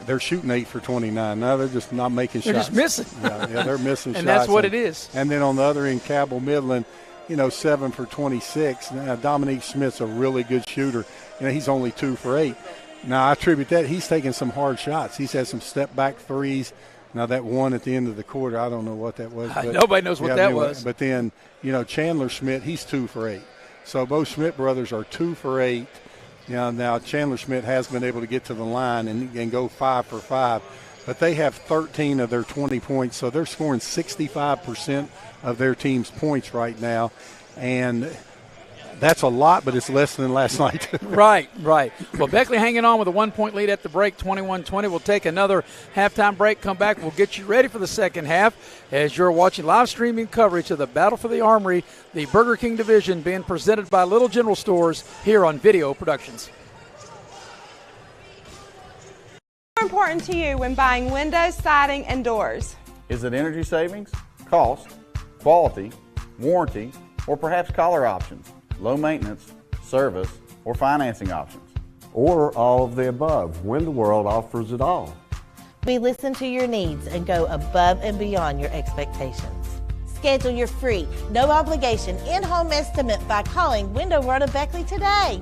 they're shooting 8 for 29. No, they're just not making they're shots. They're just missing. Yeah, they're missing shots. And that's what it is. And then on the other end, Cabell Midland, 7 for 26. Now, Dominique Schmidt's a really good shooter. He's only 2 for 8. Now, I attribute that. He's taking some hard shots. He's had some step-back threes. Now, that one at the end of the quarter, I don't know what that was. But, nobody knows what that was. But then, Chandler Schmidt, he's 2 for 8. So both Schmidt brothers are 2 for 8. Now Chandler Schmidt has been able to get to the line and go 5 for 5. But they have 13 of their 20 points, so they're scoring 65% of their team's points right now. And that's a lot, but it's less than last night. Right. Well, Beckley hanging on with a 1-point lead at the break, 21-20. We'll take another halftime break, come back. We'll get you ready for the second half as you're watching live streaming coverage of the Battle for the Armory, the Burger King division being presented by Little General Stores here on Video Productions. More important to you when buying windows, siding, and doors? Is it energy savings, cost, quality, warranty, or perhaps color options, low maintenance, service, or financing options? Or all of the above. Window World offers it all. We listen to your needs and go above and beyond your expectations. Schedule your free, no obligation, in-home estimate by calling Window World of Beckley today.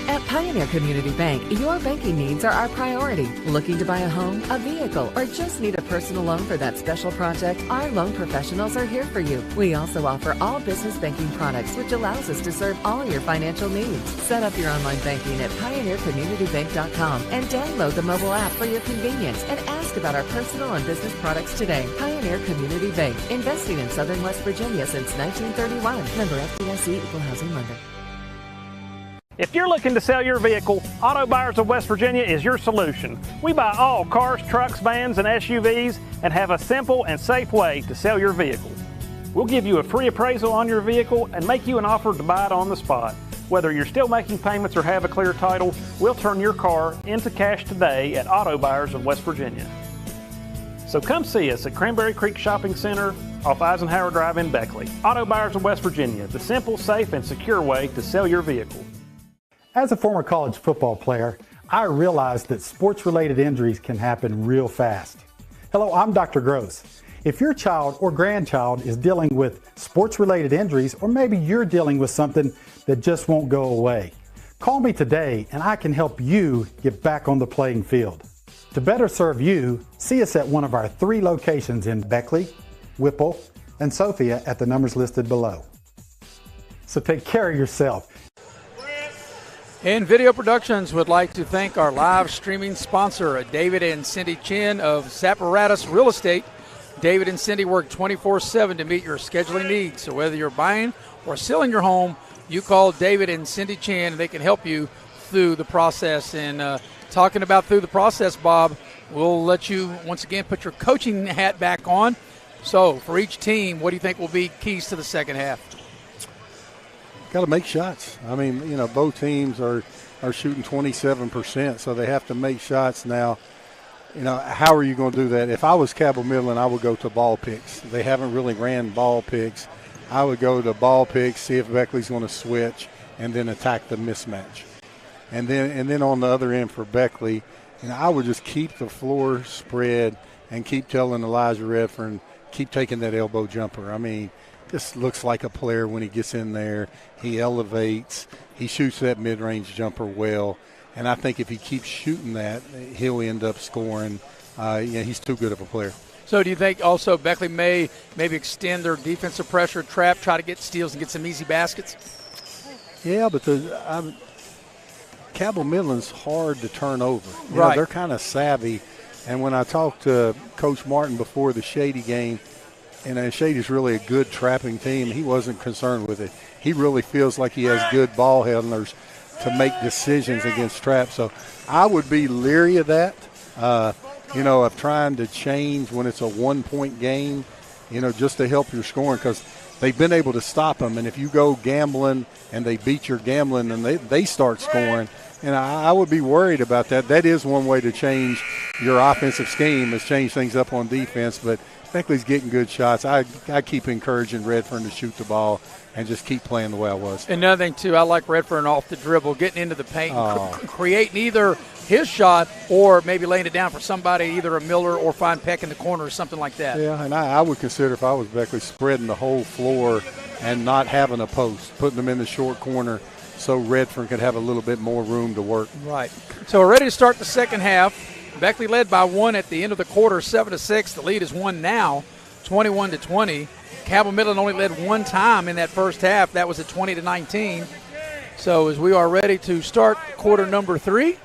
At Pioneer Community Bank, your banking needs are our priority. Looking to buy a home, a vehicle, or just need a personal loan for that special project? Our loan professionals are here for you. We also offer all business banking products, which allows us to serve all your financial needs. Set up your online banking at pioneercommunitybank.com and download the mobile app for your convenience and ask about our personal and business products today. Pioneer Community Bank, investing in Southern West Virginia since 1931. Member FDIC, Equal Housing Lender. If you're looking to sell your vehicle, Auto Buyers of West Virginia is your solution. We buy all cars, trucks, vans, and SUVs and have a simple and safe way to sell your vehicle. We'll give you a free appraisal on your vehicle and make you an offer to buy it on the spot. Whether you're still making payments or have a clear title, we'll turn your car into cash today at Auto Buyers of West Virginia. So come see us at Cranberry Creek Shopping Center off Eisenhower Drive in Beckley. Auto Buyers of West Virginia, the simple, safe, and secure way to sell your vehicle. As a former college football player, I realized that sports-related injuries can happen real fast. Hello, I'm Dr. Gross. If your child or grandchild is dealing with sports-related injuries, or maybe you're dealing with something that just won't go away, call me today and I can help you get back on the playing field. To better serve you, see us at one of our 3 locations in Beckley, Whipple, and Sophia at the numbers listed below. So take care of yourself. And Video Productions would like to thank our live streaming sponsor, David and Cindy Chin of Sapparatus Real Estate. David and Cindy work 24/7 to meet your scheduling needs. So whether you're buying or selling your home, you call David and Cindy Chin, and they can help you through the process. And talking about through the process, Bob, we'll let you once again put your coaching hat back on. So for each team, what do you think will be keys to the second half? Got to make shots. I mean, both teams are shooting 27%, so they have to make shots now. How are you going to do that? If I was Cabell Midland, I would go to ball picks. They haven't really ran ball picks. I would go to ball picks, see if Beckley's going to switch, and then attack the mismatch. And then on the other end for Beckley, I would just keep the floor spread and keep telling Elijah Redfern, keep taking that elbow jumper. I mean, just looks like a player when he gets in there. He elevates. He shoots that mid-range jumper well. And I think if he keeps shooting that, he'll end up scoring. He's too good of a player. So do you think also Beckley may maybe extend their defensive pressure trap, try to get steals and get some easy baskets? Yeah, but Cabell Midland's hard to turn over. You Right. know, they're kind of savvy. And when I talked to Coach Martin before the Shady game, and Shady's really a good trapping team, he wasn't concerned with it. He really feels like he has good ball handlers to make decisions against traps. So I would be leery of that, of trying to change when it's a one-point game, just to help your scoring, because they've been able to stop them. And if you go gambling and they beat your gambling and they start scoring, and I would be worried about that. That is one way to change your offensive scheme, is change things up on defense. But Beckley's getting good shots. I keep encouraging Redfern to shoot the ball and just keep playing the way I was. Another thing, too, I like Redfern off the dribble, getting into the paint, creating either his shot or maybe laying it down for somebody, either a Miller or find Peck in the corner or something like that. Yeah, and I would consider, if I was Beckley, spreading the whole floor and not having a post, putting them in the short corner so Redfern could have a little bit more room to work. Right. So we're ready to start the second half. Beckley led by 1 at the end of the quarter, 7-6. The lead is 1 now, 21-20. Cabell Midland only led one time in that first half. That was at 20-19. So as we are ready to start quarter number 3,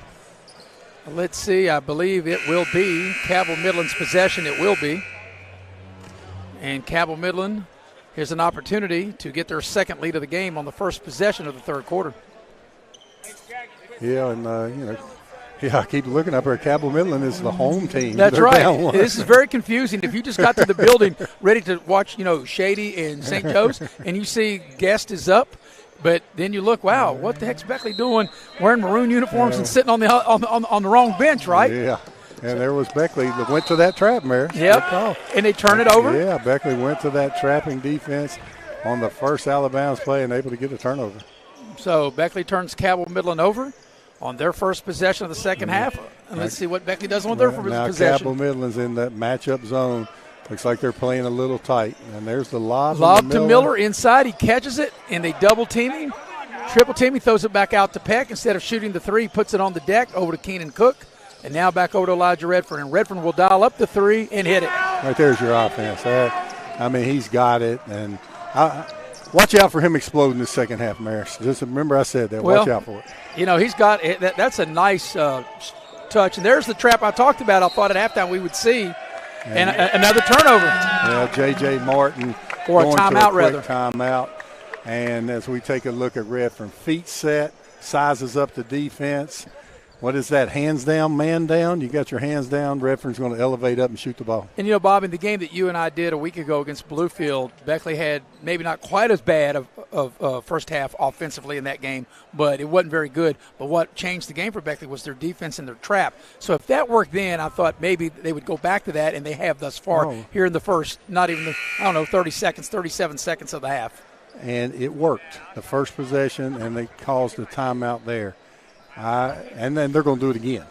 let's see. I believe it will be Cabell Midland's possession. It will be. And Cabell Midland, here's an opportunity to get their second lead of the game on the first possession of the third quarter. Yeah, and, I keep looking up here. Cabell Midland is the home team. That's They're right. down 1. This is very confusing. If you just got to the building ready to watch, Shady and St. Joe's, and you see Guest is up, but then you look, wow, what the heck's Beckley doing wearing maroon uniforms and sitting on the wrong bench, right? Yeah. And there was Beckley that went to that trap, Maris. Yep. And they turn it over? Yeah, Beckley went to that trapping defense on the first Alabama's play and able to get a turnover. So Beckley turns Cabell Midland over on their first possession of the second half. And let's see what Beckley does on their first possession. Now Cabell Midland's in that matchup zone. Looks like they're playing a little tight. And there's the lob. Lob to Miller inside. He catches it, and they double team him. Triple team. He throws it back out to Peck. Instead of shooting the three, he puts it on the deck over to Keenan Cook. And now back over to Elijah Redfern. And Redfern will dial up the three and hit it. Right there's your offense. He's got it. And watch out for him exploding the second half, Maris. Just remember I said that. Watch out for it. He's got it. That's a nice touch. And there's the trap I talked about. I thought at halftime we would see. And another turnover. Yeah, J.J. Martin. Or a timeout, rather. Timeout. And as we take a look at Redfern, feet set, sizes up the defense. What is that, hands down, man down? You got your hands down. Redfern's going to elevate up and shoot the ball. And, Bob, in the game that you and I did a week ago against Bluefield, Beckley had maybe not quite as bad of first half offensively in that game, but it wasn't very good. But what changed the game for Beckley was their defense and their trap. So if that worked then, I thought maybe they would go back to that, and they have thus far here in the first, not even, 37 seconds of the half. And it worked, the first possession, and they caused a timeout there. And then they're going to do it again.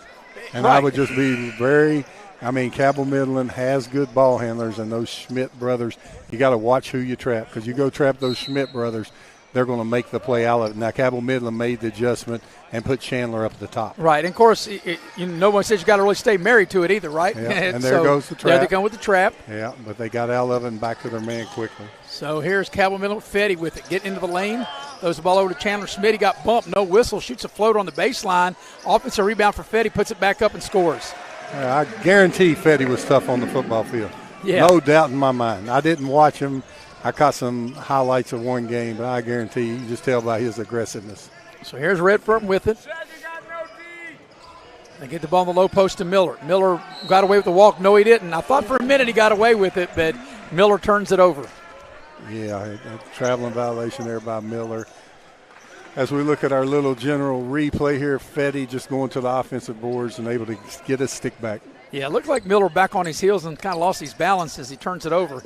And I would just be Cabell Midland has good ball handlers, and those Schmidt brothers, you got to watch who you trap, because you go trap those Schmidt brothers, they're going to make the play out of it. Now, Cabell Midland made the adjustment and put Chandler up at the top. Right. And, of course, no one says you got to really stay married to it either, right? Yeah. And there goes the trap. There they come with the trap. Yeah, but they got out of it and back to their man quickly. So here's Cabell Midland, Fetty with it. Getting into the lane. Throws the ball over to Chandler Schmidt. He got bumped. No whistle. Shoots a floater on the baseline. Offensive rebound for Fetty. Puts it back up and scores. I guarantee Fetty was tough on the football field. Yeah. No doubt in my mind. I didn't watch him. I caught some highlights of one game, but I guarantee you can just tell by his aggressiveness. So here's Redfern with it. They get the ball in the low post to Miller. Miller got away with the walk. No, he didn't. I thought for a minute he got away with it, but Miller turns it over. Yeah, a traveling violation there by Miller. As we look at our little general replay here, Fetty just going to the offensive boards and able to get a stick back. Yeah, it looked like Miller back on his heels and kind of lost his balance as he turns it over.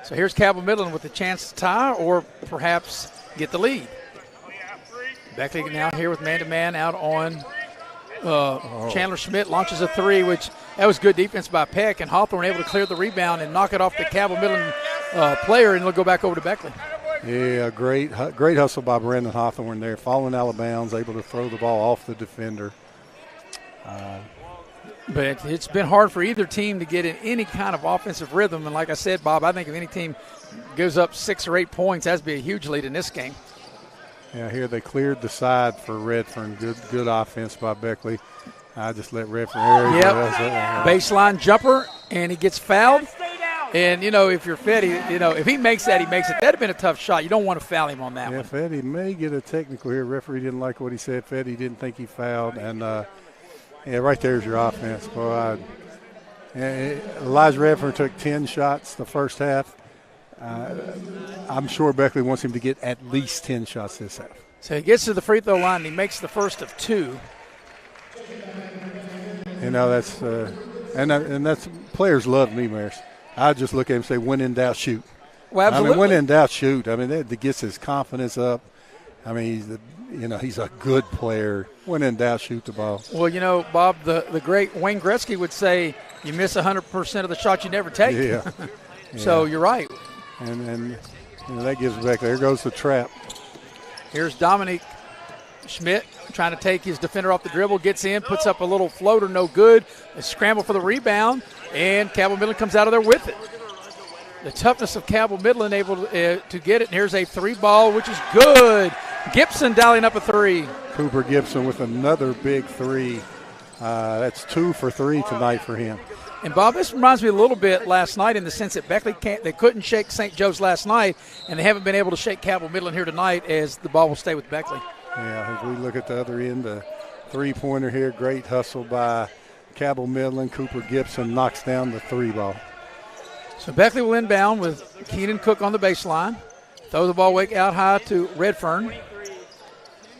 So here's Cabell Midland with a chance to tie or perhaps get the lead. Beckley now here with man-to-man out on Chandler Schmidt. Launches a three, which that was good defense by Peck, and Hawthorne able to clear the rebound and knock it off the Cabell Midland player, and it'll go back over to Beckley. Yeah, great hustle by Brandon Hawthorne there, falling out of bounds, able to throw the ball off the defender. But it's been hard for either team to get in any kind of offensive rhythm. And like I said, Bob, I think if any team goes up 6 or 8 points, that's be a huge lead in this game. Yeah, here they cleared the side for Redfern. Good offense by Beckley. I just let Redfern. Baseline jumper, and he gets fouled. And, if you're Fetty, if he makes that, he makes it. That would have been a tough shot. You don't want to foul him on that one. Yeah, Fetty may get a technical here. Referee didn't like what he said. Fetty didn't think he fouled. And, right there's your offense. Boy, Elijah Redfern took 10 shots the first half. I'm sure Beckley wants him to get at least 10 shots this half. So he gets to the free throw line, and he makes the first of 2. That's and that's players love me, Maris. I just look at him and say, when in doubt, shoot. Well, absolutely. When in doubt, shoot. That gets his confidence up. He's a good player. When in doubt, shoot the ball. Well, Bob, the great Wayne Gretzky would say, you miss 100% of the shots you never take. Yeah. So you're right. And that gives Beckley. There goes the trap. Here's Dominic Schmidt trying to take his defender off the dribble, gets in, puts up a little floater, no good. They scramble for the rebound, and Cabell Midland comes out of there with it. The toughness of Cabell Midland able to get it, and here's a 3-ball, which is good. Gibson dialing up a 3. Cooper Gibson with another big 3. That's 2 for 3 tonight for him. And, Bob, this reminds me a little bit last night in the sense that Beckley they couldn't shake St. Joe's last night, and they haven't been able to shake Cabell Midland here tonight as the ball will stay with Beckley. Yeah, as we look at the other end, the 3-pointer here, great hustle by Cabell Midland. Cooper Gibson knocks down the 3-ball. So Beckley will inbound with Keenan Cook on the baseline. Throw the ball way out high to Redfern.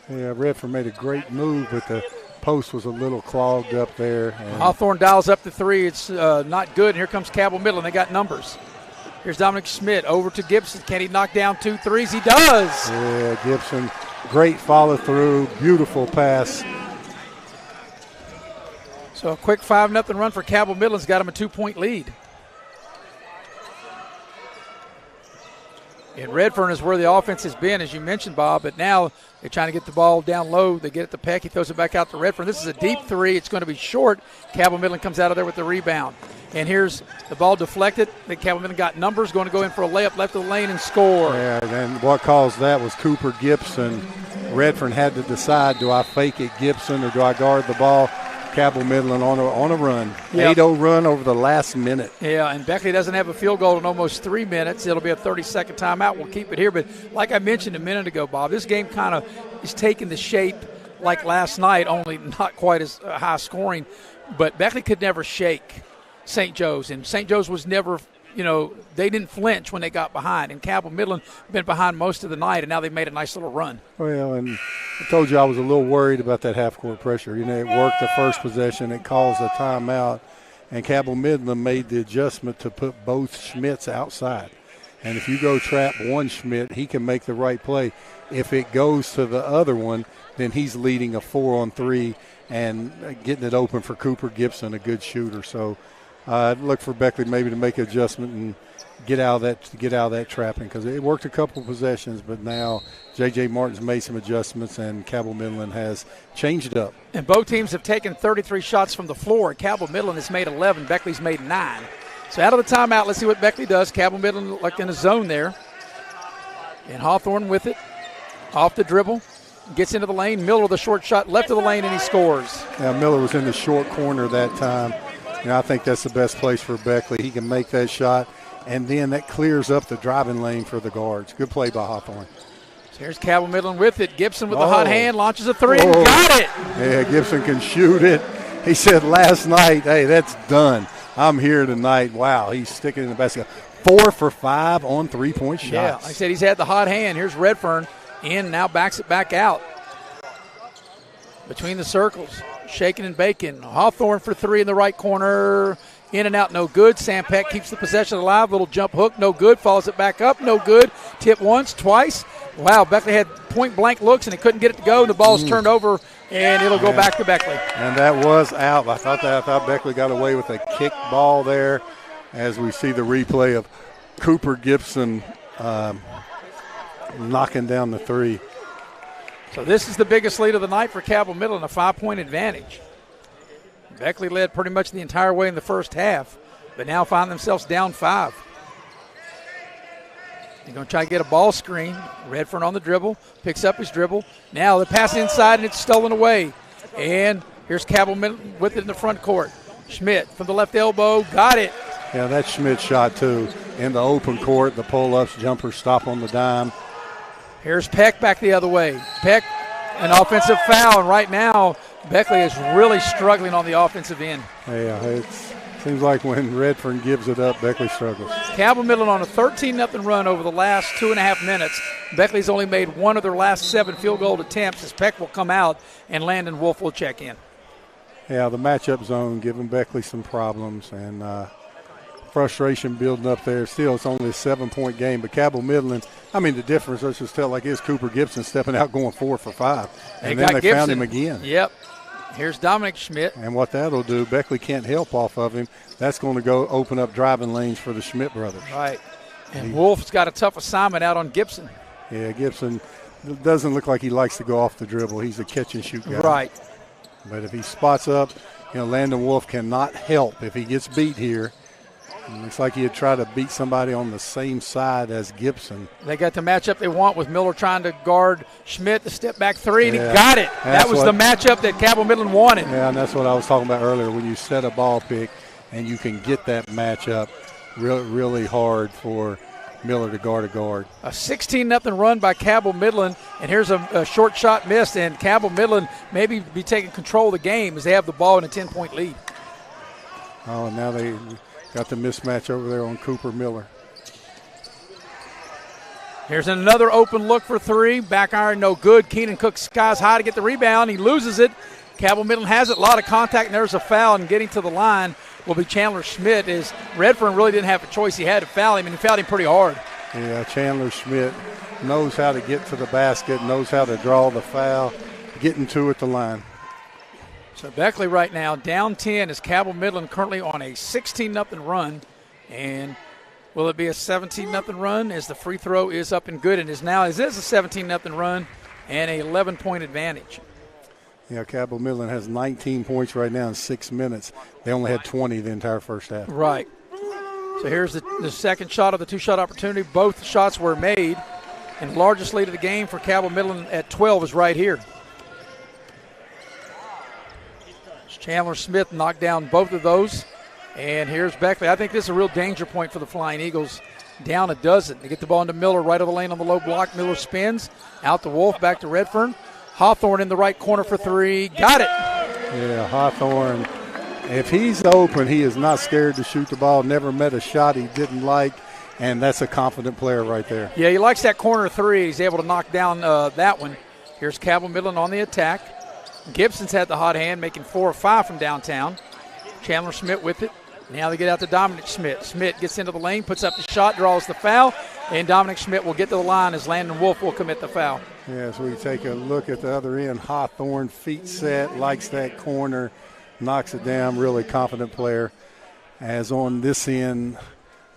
Yeah, Redfern made a great move, but the post was a little clogged up there. Hawthorne dials up the 3. It's not good, and here comes Cabell Midland. They got numbers. Here's Dominic Schmidt over to Gibson. Can he knock down 2 threes? He does. Yeah, Gibson, great follow-through, beautiful pass. So a quick 5-0 run for Cabell Midland's got him a 2-point lead. And Redfern is where the offense has been, as you mentioned, Bob, but now they're trying to get the ball down low. They get it to Peck. He throws it back out to Redfern. This is a deep 3. It's going to be short. Cabell Midland comes out of there with the rebound. And here's the ball deflected. The Cabell Midland got numbers, going to go in for a layup left of the lane and score. Yeah, and what caused that was Cooper Gibson. Redfern had to decide, do I fake it Gibson or do I guard the ball? Cabell Midland on a run. Yep. 8-0 run over the last minute. Yeah, and Beckley doesn't have a field goal in almost 3 minutes. It'll be a 30-second timeout. We'll keep it here. But like I mentioned a minute ago, Bob, this game kind of is taking the shape like last night, only not quite as high scoring. But Beckley could never shake St. Joe's, and St. Joe's was never, they didn't flinch when they got behind. And Cabell Midland been behind most of the night, and now they've made a nice little run. Well, and I told you I was a little worried about that half-court pressure. It worked the first possession. It caused a timeout, and Cabell Midland made the adjustment to put both Schmidts outside. And if you go trap one Schmidt, he can make the right play. If it goes to the other one, then he's leading a 4-on-3 and getting it open for Cooper Gibson, a good shooter. So I'd look for Beckley maybe to make an adjustment and get out of that trapping, because it worked a couple of possessions, but now J.J. Martin's made some adjustments and Cabell Midland has changed it up. And both teams have taken 33 shots from the floor. Cabell Midland has made 11. Beckley's made 9. So out of the timeout, let's see what Beckley does. Cabell Midland like in a zone there. And Hawthorne with it. Off the dribble. Gets into the lane. Miller with a short shot left of the lane, and he scores. Yeah, Miller was in the short corner that time. I think that's the best place for Beckley. He can make that shot, and then that clears up the driving lane for the guards. Good play by Hawthorne. So here's Cabell Midland with it. Gibson with the hot hand, launches a 3 and got it. Yeah, Gibson can shoot it. He said last night, hey, that's done. I'm here tonight. Wow, he's sticking in the basket. 4 for 5 on 3-point shots. Yeah, like I said, he's had the hot hand. Here's Redfern in, now backs it back out. Between the circles, shaking and baking. Hawthorne for 3 in the right corner. In and out, no good. Sam Peck keeps the possession alive. Little jump hook, no good. Follows it back up, no good. Tip once, twice. Wow, Beckley had point-blank looks, and he couldn't get it to go. And the ball's turned over, and it'll go back to Beckley. And that was out. I thought Beckley got away with a kick ball there, as we see the replay of Cooper Gibson knocking down the three. So this is the biggest lead of the night for Cabell Midland, a 5-point advantage. Beckley led pretty much the entire way in the first half, but now find themselves down 5. They're going to try to get a ball screen. Redfern on the dribble, picks up his dribble. Now the pass inside, and it's stolen away. And here's Cabell Midland with it in the front court. Schmidt from the left elbow, got it. Yeah, that's Schmidt's shot, too. In the open court, the pull-ups, jumper, stop on the dime. Here's Peck back the other way. Peck, an offensive foul, and right now Beckley is really struggling on the offensive end. Yeah, it seems like when Redfern gives it up, Beckley struggles. Cabell Midland on a 13-0 run over the last 2.5 minutes. Beckley's only made one of their last 7 field goal attempts, as Peck will come out and Landon Wolf will check in. Yeah, the matchup zone giving Beckley some problems, and frustration building up there. Still, it's only a 7-point game, but Cabell Midland, I mean, the difference, let's just tell, like, is Cooper Gibson stepping out going 4 for 5. And then they found him again. Yep. Here's Dominic Schmidt. And what that'll do, Beckley can't help off of him. That's going to go open up driving lanes for the Schmidt brothers. Right. And Wolf's got a tough assignment out on Gibson. Yeah, Gibson doesn't look like he likes to go off the dribble. He's a catch-and-shoot guy. Right. But if he spots up, Landon Wolf cannot help if he gets beat here. It looks like he'd try to beat somebody on the same side as Gibson. They got the matchup they want with Miller trying to guard Schmidt, the step back three, and he got it. That was the matchup that Cabell Midland wanted. Yeah, and that's what I was talking about earlier. When you set a ball pick and you can get that matchup, really hard for Miller to guard a guard. A 16-0 run by Cabell Midland, and here's a short shot missed, and Cabell Midland maybe be taking control of the game as they have the ball in a 10-point lead. Oh, and now they got the mismatch over there on Cooper Miller. Here's another open look for 3. Back iron, no good. Keenan Cook skies high to get the rebound. He loses it. Cabell Midland has it. A lot of contact, and there's a foul, and getting to the line will be Chandler Schmidt. As Redfern really didn't have a choice. He had to foul him, and he fouled him pretty hard. Yeah, Chandler Schmidt knows how to get to the basket, knows how to draw the foul, getting to at the line. So Beckley right now down 10 as Cabell Midland currently on a 16-0 run. And will it be a 17-0 run as the free throw is up and good? And is a 17-0 run and an 11-point advantage. Yeah, Cabell Midland has 19 points right now in 6 minutes. They only had 20 the entire first half. Right. So here's the second shot of the 2-shot opportunity. Both shots were made. And the largest lead of the game for Cabell Midland at 12 is right here. Chandler Smith knocked down both of those. And here's Beckley. I think this is a real danger point for the Flying Eagles. Down a dozen. They get the ball into Miller, right of the lane on the low block. Miller spins. Out to Wolf, back to Redfern. Hawthorne in the right corner for 3. Got it. Yeah, Hawthorne. If he's open, he is not scared to shoot the ball. Never met a shot he didn't like. And that's a confident player right there. Yeah, he likes that corner 3. He's able to knock down that one. Here's Cabell Midland on the attack. Gibson's had the hot hand, making 4 or 5 from downtown. Chandler Schmidt with it. Now they get out to Dominic Schmidt. Schmidt gets into the lane, puts up the shot, draws the foul, and Dominic Schmidt will get to the line as Landon Wolf will commit the foul. Yeah, so we take a look at the other end. Hawthorne, feet set, likes that corner, knocks it down, really confident player. As on this end,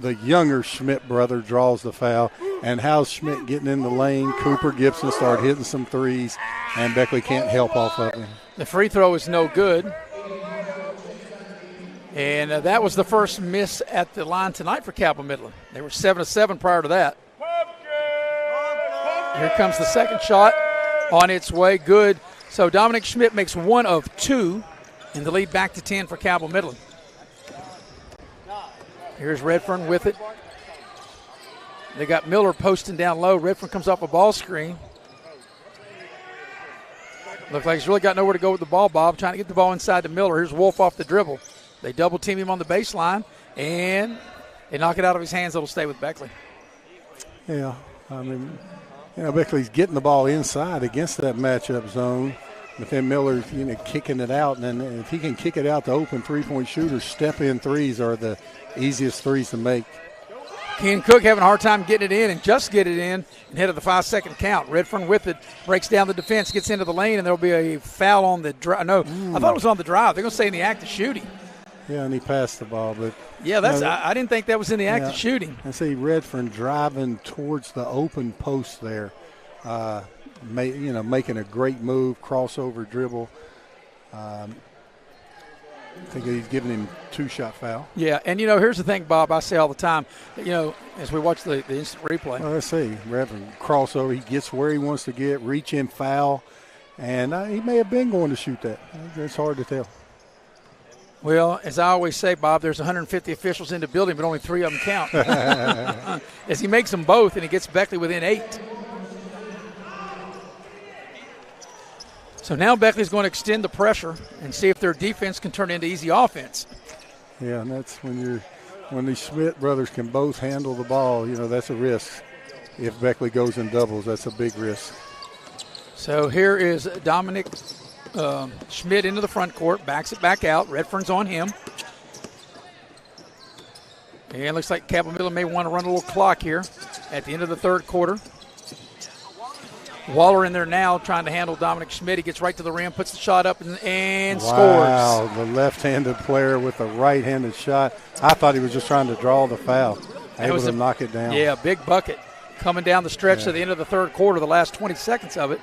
the younger Schmidt brother draws the foul. And how's Schmidt getting in the lane? Cooper Gibson started hitting some threes, and Beckley can't help off of him. The free throw is no good. And that was the first miss at the line tonight for Cabell Midland. They were 7-7 prior to that. Here comes the second shot on its way. Good. So Dominic Schmidt makes 1 of 2, and the lead back to 10 for Cabell Midland. Here's Redfern with it. They got Miller posting down low. Redfern comes off a ball screen. Looks like he's really got nowhere to go with the ball, Bob. Trying to get the ball inside to Miller. Here's Wolf off the dribble. They double team him on the baseline, and they knock it out of his hands. It'll stay with Beckley. Yeah, I mean, Beckley's getting the ball inside against that matchup zone. But then Miller's, kicking it out. And then if he can kick it out, the open three-point shooters, step-in threes are the easiest threes to make. Keenan Cook having a hard time getting it in and just get it in and hit of the 5-second count. Redfern with it, breaks down the defense, gets into the lane, and there will be a foul on the drive. No, I thought it was on the drive. They're going to say in the act of shooting. Yeah, and he passed the ball, but yeah, that's I didn't think that was in the act of shooting. I see Redfern driving towards the open post there, making a great move, crossover dribble. I think he's giving him 2-shot foul. Yeah, and here's the thing, Bob. I say all the time, as we watch the instant replay. Well, let's see, Redfern crossover. He gets where he wants to get, reach in, foul, and he may have been going to shoot that. It's hard to tell. Well, as I always say, Bob, there's 150 officials in the building, but only 3 of them count. As he makes them both, and he gets Beckley within 8. So now Beckley's going to extend the pressure and see if their defense can turn into easy offense. Yeah, and that's when the Schmidt brothers can both handle the ball, that's a risk. If Beckley goes in doubles, that's a big risk. So here is Dominic Schmidt into the front court, backs it back out. Redfern's on him. And it looks like Cabell Midland may want to run a little clock here at the end of the third quarter. Waller in there now trying to handle Dominic Schmidt. He gets right to the rim, puts the shot up, and scores. Wow, the left-handed player with a right-handed shot. I thought he was just trying to draw the foul. Able to knock it down. Yeah, big bucket coming down the stretch to the end of the third quarter, the last 20 seconds of it.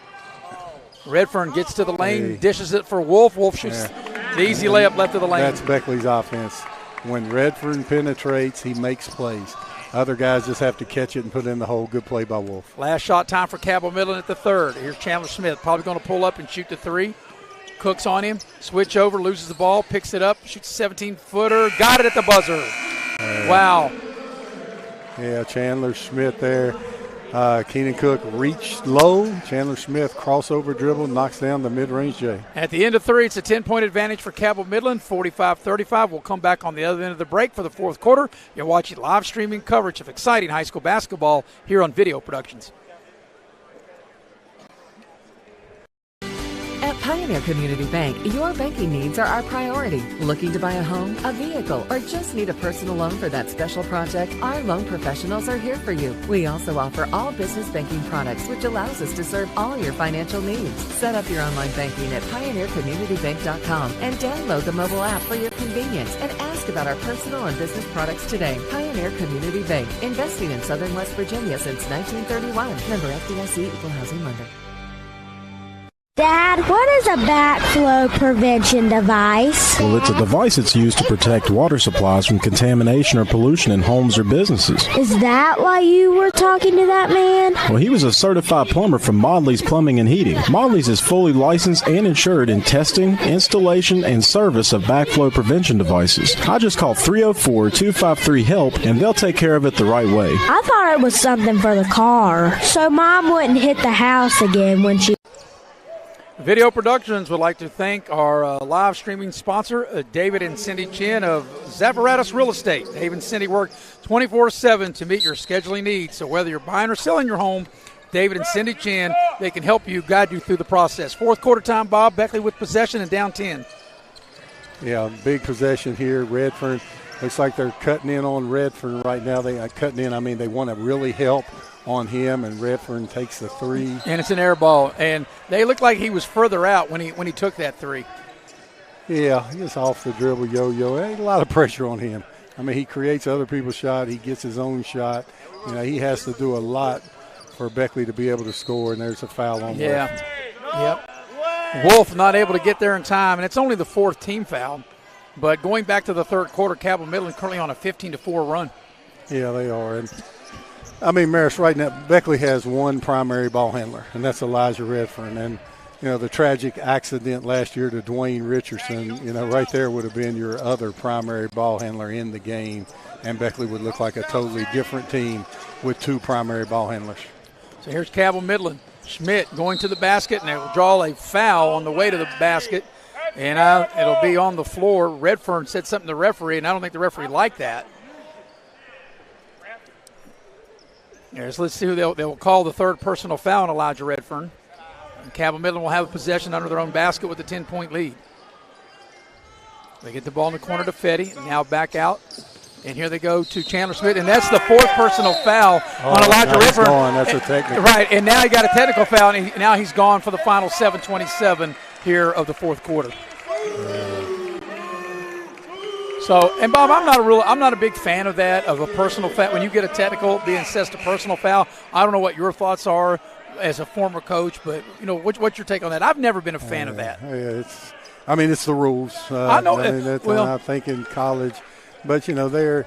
Redfern gets to the lane, dishes it for Wolf. Wolf shoots the easy layup left of the lane. That's Beckley's offense. When Redfern penetrates, he makes plays. Other guys just have to catch it and put it in the hole. Good play by Wolf. Last shot time for Cabell Midland at the third. Here's Chandler Smith, probably going to pull up and shoot the 3. Cooks on him, switch over, loses the ball, picks it up, shoots a 17-footer, got it at the buzzer. Wow. Yeah, Chandler Smith there. Keenan Cook reached low. Chandler Smith crossover dribble, knocks down the mid-range J. At the end of 3, it's a 10-point advantage for Cabell Midland, 45-35. We'll come back on the other end of the break for the fourth quarter. You're watching live streaming coverage of exciting high school basketball here on Video Productions. At Pioneer Community Bank, your banking needs are our priority. Looking to buy a home, a vehicle, or just need a personal loan for that special project? Our loan professionals are here for you. We also offer all business banking products, which allows us to serve all your financial needs. Set up your online banking at pioneercommunitybank.com and download the mobile app for your convenience and ask about our personal and business products today. Pioneer Community Bank, investing in Southern West Virginia since 1931. Member FDIC, Equal Housing Lender. Dad, what is a backflow prevention device? Well, it's a device that's used to protect water supplies from contamination or pollution in homes or businesses. Is that why you were talking to that man? Well, he was a certified plumber from Modley's Plumbing and Heating. Modley's is fully licensed and insured in testing, installation, and service of backflow prevention devices. I just call 304-253-HELP, and they'll take care of it the right way. I thought it was something for the car, so Mom wouldn't hit the house again when she... Video Productions would like to thank our live streaming sponsor, David and Cindy Chin of Zavaratis Real Estate. Dave and Cindy work 24/7 to meet your scheduling needs. So whether you're buying or selling your home, David and Cindy Chin, they can help you, guide you through the process. Fourth quarter time, Bob. Beckley with possession and down 10. Yeah, big possession here. Redfern, looks like they're cutting in on Redfern right now. They they want to really help on him, and Redfern takes the 3. And it's an air ball, and they look like he was further out when he took that 3. Yeah, he gets off the dribble, yo-yo. There's a lot of pressure on him. I mean, he creates other people's shot. He gets his own shot. He has to do a lot for Beckley to be able to score, and there's a foul on Wolf. Yep. Wolf not able to get there in time, and it's only the 4th team foul. But going back to the third quarter, Cabell Midland currently on a 15-4 run. Yeah, they are. And Maris, right now, Beckley has one primary ball handler, and that's Elijah Redfern. And, the tragic accident last year to Dwayne Richardson, right there would have been your other primary ball handler in the game, and Beckley would look like a totally different team with 2 primary ball handlers. So here's Cabell Midland. Schmidt going to the basket, and they will draw a foul on the way to the basket, and it'll be on the floor. Redfern said something to the referee, and I don't think the referee liked that. Yes, let's see who they'll call the third personal foul on Elijah Redfern. And Cabell Midland will have a possession under their own basket with a 10-point lead. They get the ball in the corner to Fetty, and now back out. And here they go to Chandler Smith, and that's the 4th personal foul on Elijah Redfern. That's a technical. Right, and now he got a technical foul, and now he's gone for the final 7:27 here of the fourth quarter. So, and Bob, I'm not a big fan of that, of a personal foul. When you get a technical being assessed a personal foul, I don't know what your thoughts are as a former coach, but what's your take on that? I've never been a fan of that. Yeah, it's the rules. I know. I think in college, but I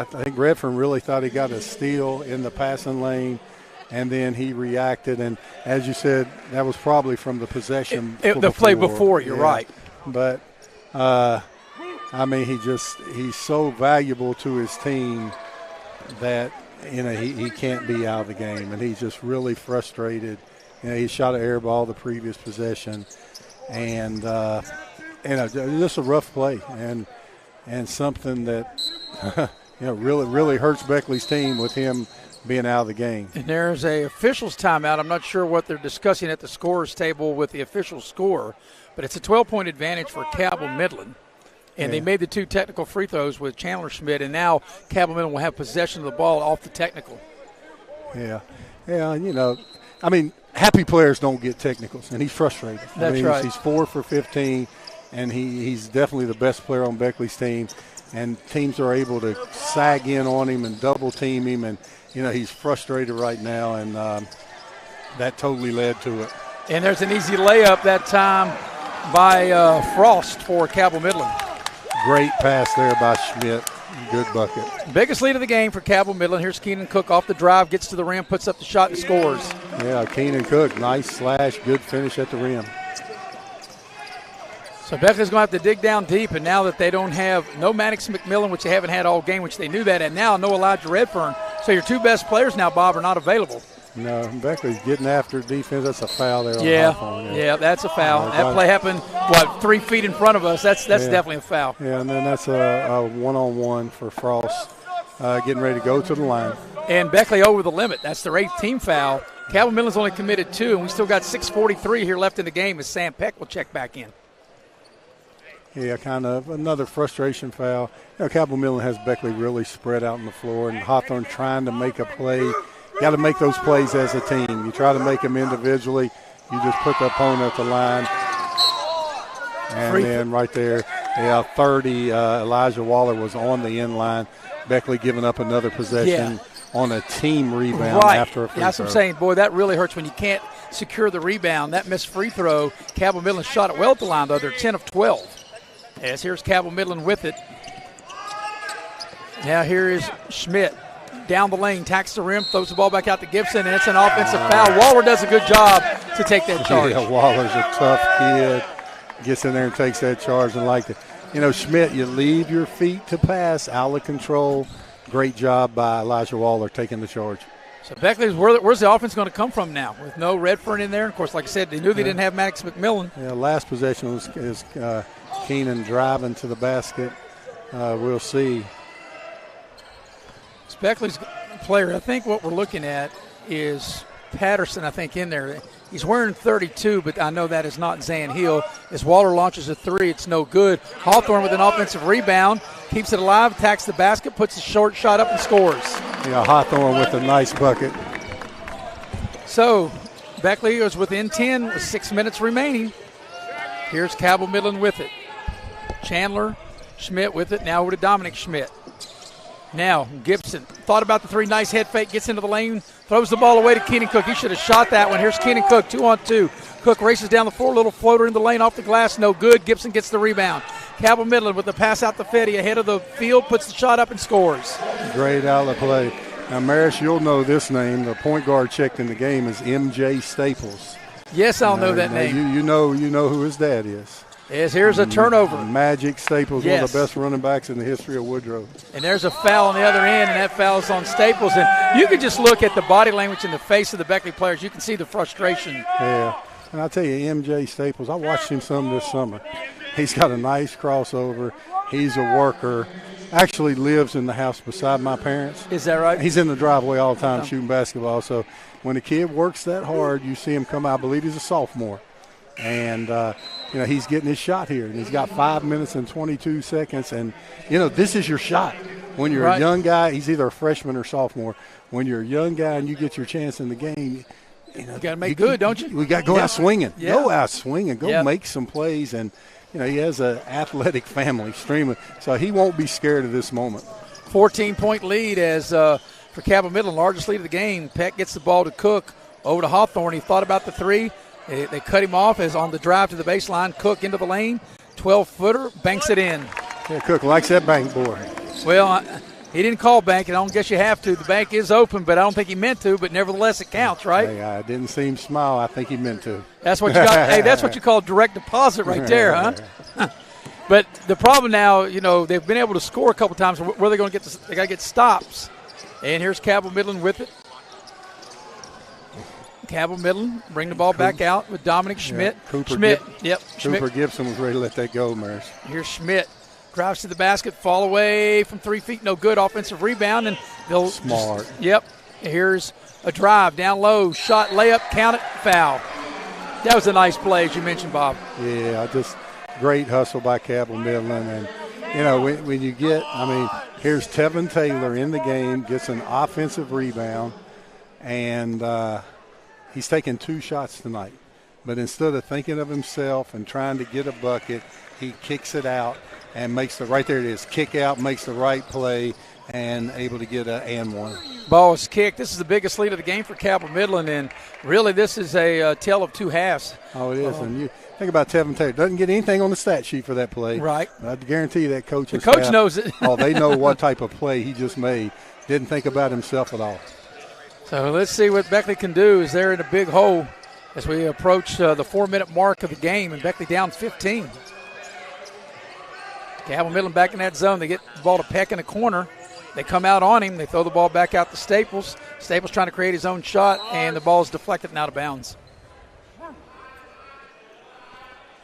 think Redfern really thought he got a steal in the passing lane, and then he reacted. And as you said, that was probably from the possession. The play before. You're right. But he's so valuable to his team that he can't be out of the game, and he's just really frustrated. He shot an air ball the previous possession, and just a rough play and something that really hurts Beckley's team with him being out of the game. And there's a officials timeout. I'm not sure what they're discussing at the scorers table with the official score, but it's a 12-point advantage for Cabell Midland. And they made the 2 technical free throws with Chandler Schmidt, and now Cabell Midland will have possession of the ball off the technical. Yeah, happy players don't get technicals, and he's frustrated. That's right. He's 4 for 15, and he's definitely the best player on Beckley's team. And teams are able to sag in on him and double team him, and he's frustrated right now, and that totally led to it. And there's an easy layup that time by Frost for Cabell Midland. Great pass there by Schmidt. Good bucket. Biggest lead of the game for Cabell Midland. Here's Keenan Cook off the drive, gets to the rim, puts up the shot, and scores. Yeah, Keenan Cook, nice slash, good finish at the rim. So Beckley's going to have to dig down deep, and now that they don't have no Maddox McMillan, which they haven't had all game, which they knew that, and now no Elijah Redfern. So your 2 best players now, Bob, are not available. No, Beckley's getting after defense. That's a foul there on Hawthorne. Yeah, that's a foul. That play happened, 3 feet in front of us. That's definitely a foul. Yeah, and then that's a one-on-one for Frost getting ready to go to the line. And Beckley over the limit. That's their 8th team foul. Cabell Midland's only committed 2, and we still got 6:43 here left in the game as Sam Peck will check back in. Yeah, kind of another frustration foul. Cabell Midland has Beckley really spread out on the floor, and Hawthorne trying to make a play. You got to make those plays as a team. You try to make them individually, you just put the opponent at the line. And then right there, 30, Elijah Waller was on the end line. Beckley giving up another possession on a team rebound after a free throw. That's what I'm saying. Boy, that really hurts when you can't secure the rebound. That missed free throw, Cabell Midland shot it well at the line, though. They're 10 of 12. As here's Cabell Midland with it. Now here is Schmidt. Down the lane, tacks the rim, throws the ball back out to Gibson, and it's an offensive foul. Waller does a good job to take that charge. Yeah, Waller's a tough kid. Gets in there and takes that charge. And like Schmidt, you leave your feet to pass, out of control. Great job by Elijah Waller taking the charge. So Beckley's where's the offense going to come from now? With no Redfern in there. Of course, like I said, they knew they didn't have Maddox McMillan. Yeah, last possession is Keenan driving to the basket. We'll see. Beckley's player, I think what we're looking at is Patterson, I think, in there. He's wearing 32, but I know that is not Zan Hill. As Waller launches a 3, it's no good. Hawthorne with an offensive rebound, keeps it alive, attacks the basket, puts a short shot up and scores. Yeah, Hawthorne with a nice bucket. So Beckley was within 10 with 6 minutes remaining. Here's Cabell Midland with it. Chandler, Schmidt with it, now over to Dominic Schmidt. Now, Gibson thought about the 3, nice head fake, gets into the lane, throws the ball away to Keenan Cook. He should have shot that one. Here's Keenan Cook, 2-on-2. Cook races down the floor, little floater in the lane, off the glass, no good. Gibson gets the rebound. Cabell Midland with the pass out to Fetty, ahead of the field, puts the shot up and scores. Great outlet play. Now, Maris, you'll know this name. The point guard checked in the game is M.J. Staples. Yes, I'll know that name. You know who his dad is. Yes, here's a turnover. Magic Staples, one of the best running backs in the history of Woodrow. And there's a foul on the other end, and that foul is on Staples. And you can just look at the body language in the face of the Beckley players. You can see the frustration. Yeah, and I'll tell you, M.J. Staples, I watched him some this summer. He's got a nice crossover. He's a worker. Actually lives in the house beside my parents. Is that right? He's in the driveway all the time shooting basketball. So when a kid works that hard, you see him come out. I believe he's a sophomore. And, he's getting his shot here. And he's got 5 minutes and 22 seconds. And, this is your shot. When you're a young guy, he's either a freshman or sophomore. When you're a young guy and you get your chance in the game, you got to make good, don't you? We got to go out swinging. Yeah. Go out swinging. Go make some plays. And, he has an athletic family streaming, so he won't be scared of this moment. 14-point lead as for Cabell Midland, largest lead of the game. Peck gets the ball to Cook over to Hawthorne. He thought about the three. They cut him off as on the drive to the baseline. Cook into the lane, 12-footer, banks it in. Yeah, Cook likes that bank board. Well, he didn't call bank, and I don't guess you have to. The bank is open, but I don't think he meant to, but nevertheless it counts, right? Hey, I didn't see him smile. I think he meant to. That's what you got. Hey, that's what you call direct deposit right there, huh? But the problem now, they've been able to score a couple times. Where are they going to get this? They got to get stops. And here's Cabell Midland with it. Cabell Midland bring the ball back out with Dominic Schmidt. Yeah, Cooper Gibson was ready to let that go, Maris. Here's Schmidt. Drives to the basket, fall away from 3 feet, no good. Offensive rebound, and they'll smart. Here's a drive down low, shot, layup, count it, foul. That was a nice play, as you mentioned, Bob. Yeah, just great hustle by Cabell Midland, and when you get, here's Tevin Taylor in the game, gets an offensive rebound, and he's taken 2 shots tonight. But instead of thinking of himself and trying to get a bucket, he kicks it out and makes right there it is, kick out, makes the right play, and able to get an and one. Ball is kicked. This is the biggest lead of the game for Cabell Midland, and really this is a tale of 2 halves. Oh, it is. And you think about Tevin Taylor. Doesn't get anything on the stat sheet for that play. Right. I guarantee you that coach knows it. They know what type of play he just made. Didn't think about himself at all. So let's see what Beckley can do as they're in a big hole as we approach the 4-minute mark of the game, and Beckley down 15. Cabell Midland back in that zone. They get the ball to Peck in the corner. They come out on him. They throw the ball back out to Staples. Staples trying to create his own shot, and the ball is deflected and out of bounds.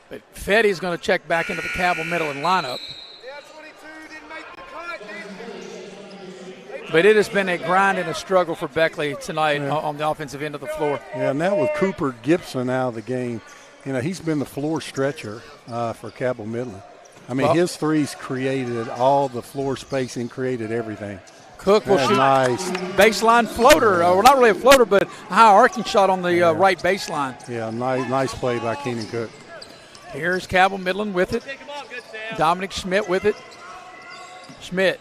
But Fetty's going to check back into the Cabell Midland lineup. But it has been a grind and a struggle for Beckley tonight on the offensive end of the floor. Yeah, now with Cooper Gibson out of the game, he's been the floor stretcher for Cabell Midland. His threes created all the floor spacing, created everything. Cook will shoot baseline floater. Well, not really a floater, but a high arcing shot on the right baseline. Yeah, nice play by Keenan Cook. Here's Cabell Midland with it. Dominic Schmidt with it. Schmidt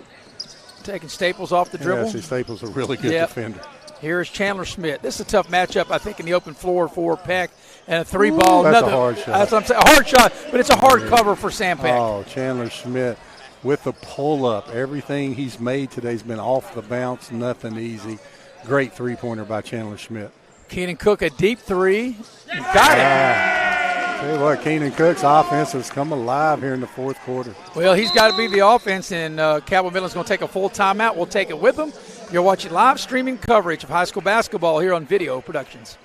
taking Staples off the dribble. Yeah, Staples a really good defender. Here's Chandler Schmidt. This is a tough matchup, I think, in the open floor for Peck. And a 3-ball. That's a hard shot. That's what I'm saying. A hard shot, but it's a hard cover for Sam Peck. Oh, Chandler Schmidt with the pull-up. Everything he's made today has been off the bounce, nothing easy. Great three-pointer by Chandler Schmidt. Keenan Cook, a deep three. Got it. Tell you what, Keenan Cook's offense has come alive here in the fourth quarter. Well, he's got to be the offense, and Cabell Midland's going to take a full timeout. We'll take it with him. You're watching live streaming coverage of high school basketball here on Video Productions.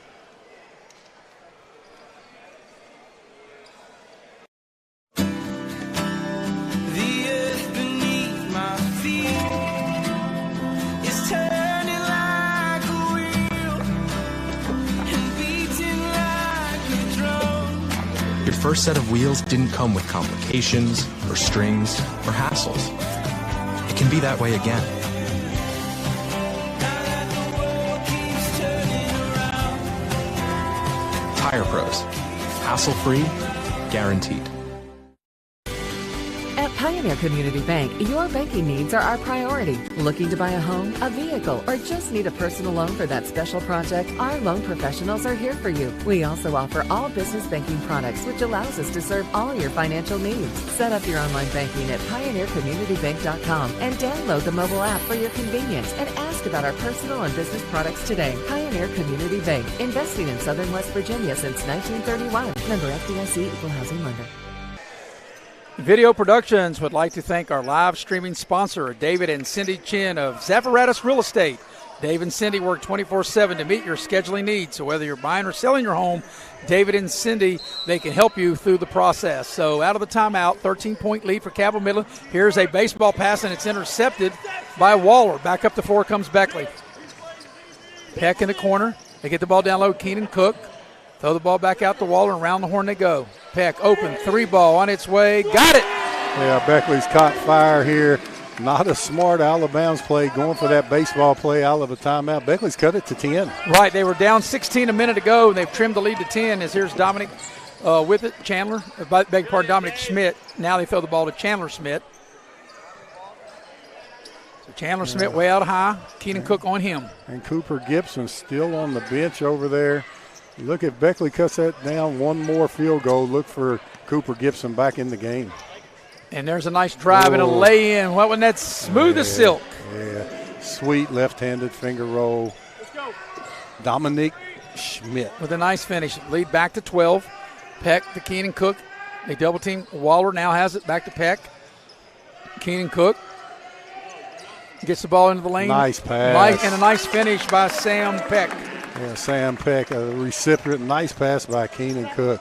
Your first set of wheels didn't come with complications or strings or hassles. It can be that way again. Tire Pros. Hassle-free, guaranteed. At Pioneer Community Bank, your banking needs are our priority. Looking to buy a home, a vehicle, or just need a personal loan for that special project? Our loan professionals are here for you. We also offer all business banking products, which allows us to serve all your financial needs. Set up your online banking at pioneercommunitybank.com and download the mobile app for your convenience and ask about our personal and business products today. Pioneer Community Bank, investing in Southern West Virginia since 1931. Member FDIC, Equal Housing Lender. Video Productions would like to thank our live streaming sponsor, David and Cindy Chin of Zavaratis Real Estate. Dave and Cindy work 24/7 to meet your scheduling needs. So whether you're buying or selling your home, David and Cindy, they can help you through the process. So out of the timeout, 13-point lead for Cabell Midland. Here's a baseball pass, and it's intercepted by Waller. Back up the floor comes Beckley. Peck in the corner. They get the ball down low. Keenan Cook. Throw the ball back out to Waller, and around the horn they go. Peck open, 3-ball on its way. Got it! Yeah, Beckley's caught fire here. Not a smart out-of-bounds play, going for that baseball play out of a timeout. Beckley's cut it to 10. Right, they were down 16 a minute ago, and they've trimmed the lead to 10 as here's Dominic with it. Chandler, beg your pardon, Dominic Schmidt. Now they throw the ball to Chandler Schmidt. So Chandler Schmidt way out high. Keenan Cook on him. And Cooper Gibson still on the bench over there. Look, if Beckley cuts that down, one more field goal, look for Cooper Gibson back in the game. And there's a nice drive and a lay-in. What, wasn't that smooth as silk? Yeah, sweet left-handed finger roll. Dominic Schmidt. With a nice finish. Lead back to 12. Peck to Keenan Cook. They double team. Waller now has it back to Peck. Keenan Cook gets the ball into the lane. Nice pass. And a nice finish by Sam Peck. Yeah, Sam Peck, a recipient. Nice pass by Keenan Cook.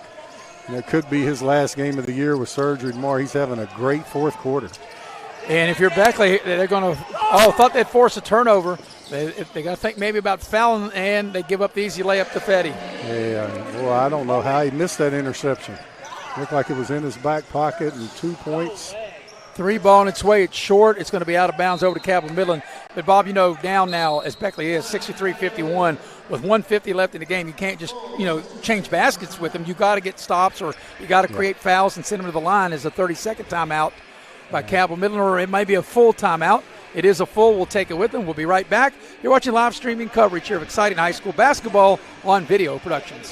And it could be his last game of the year with surgery tomorrow. He's having a great fourth quarter. And if you're Beckley, they're going to thought they'd force a turnover. They got to think maybe about fouling, and they give up the easy layup to Fetty. Yeah, well, I don't know how he missed that interception. Looked like it was in his back pocket, and 2 points. 3 ball on its way. It's short. It's going to be out of bounds over to Cabell Midland. But, Bob, down now as Beckley is, 63-51. With 1:50 left in the game, you can't just, change baskets with them. You got to get stops, or you got to create fouls and send them to the line as a 30-second timeout by Cabell Midland, or it may be a full timeout. It is a full. We'll take it with them. We'll be right back. You're watching live streaming coverage here of exciting high school basketball on Video Productions.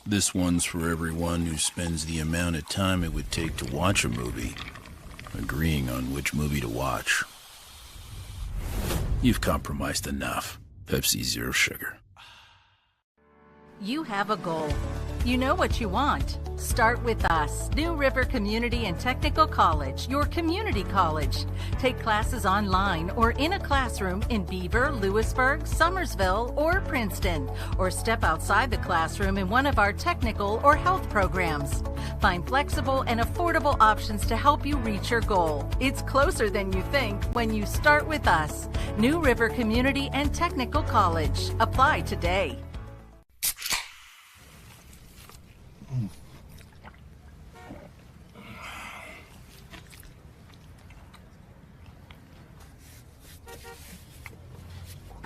This one's for everyone who spends the amount of time it would take to watch a movie, agreeing on which movie to watch. You've compromised enough. Pepsi Zero Sugar. You have a goal. You know what you want. Start with us. New River Community and Technical College, your community college. Take classes online or in a classroom in Beaver, Lewisburg, Summersville, or Princeton. Or step outside the classroom in one of our technical or health programs. Find flexible and affordable options to help you reach your goal. It's closer than you think when you start with us. New River Community and Technical College. Apply today.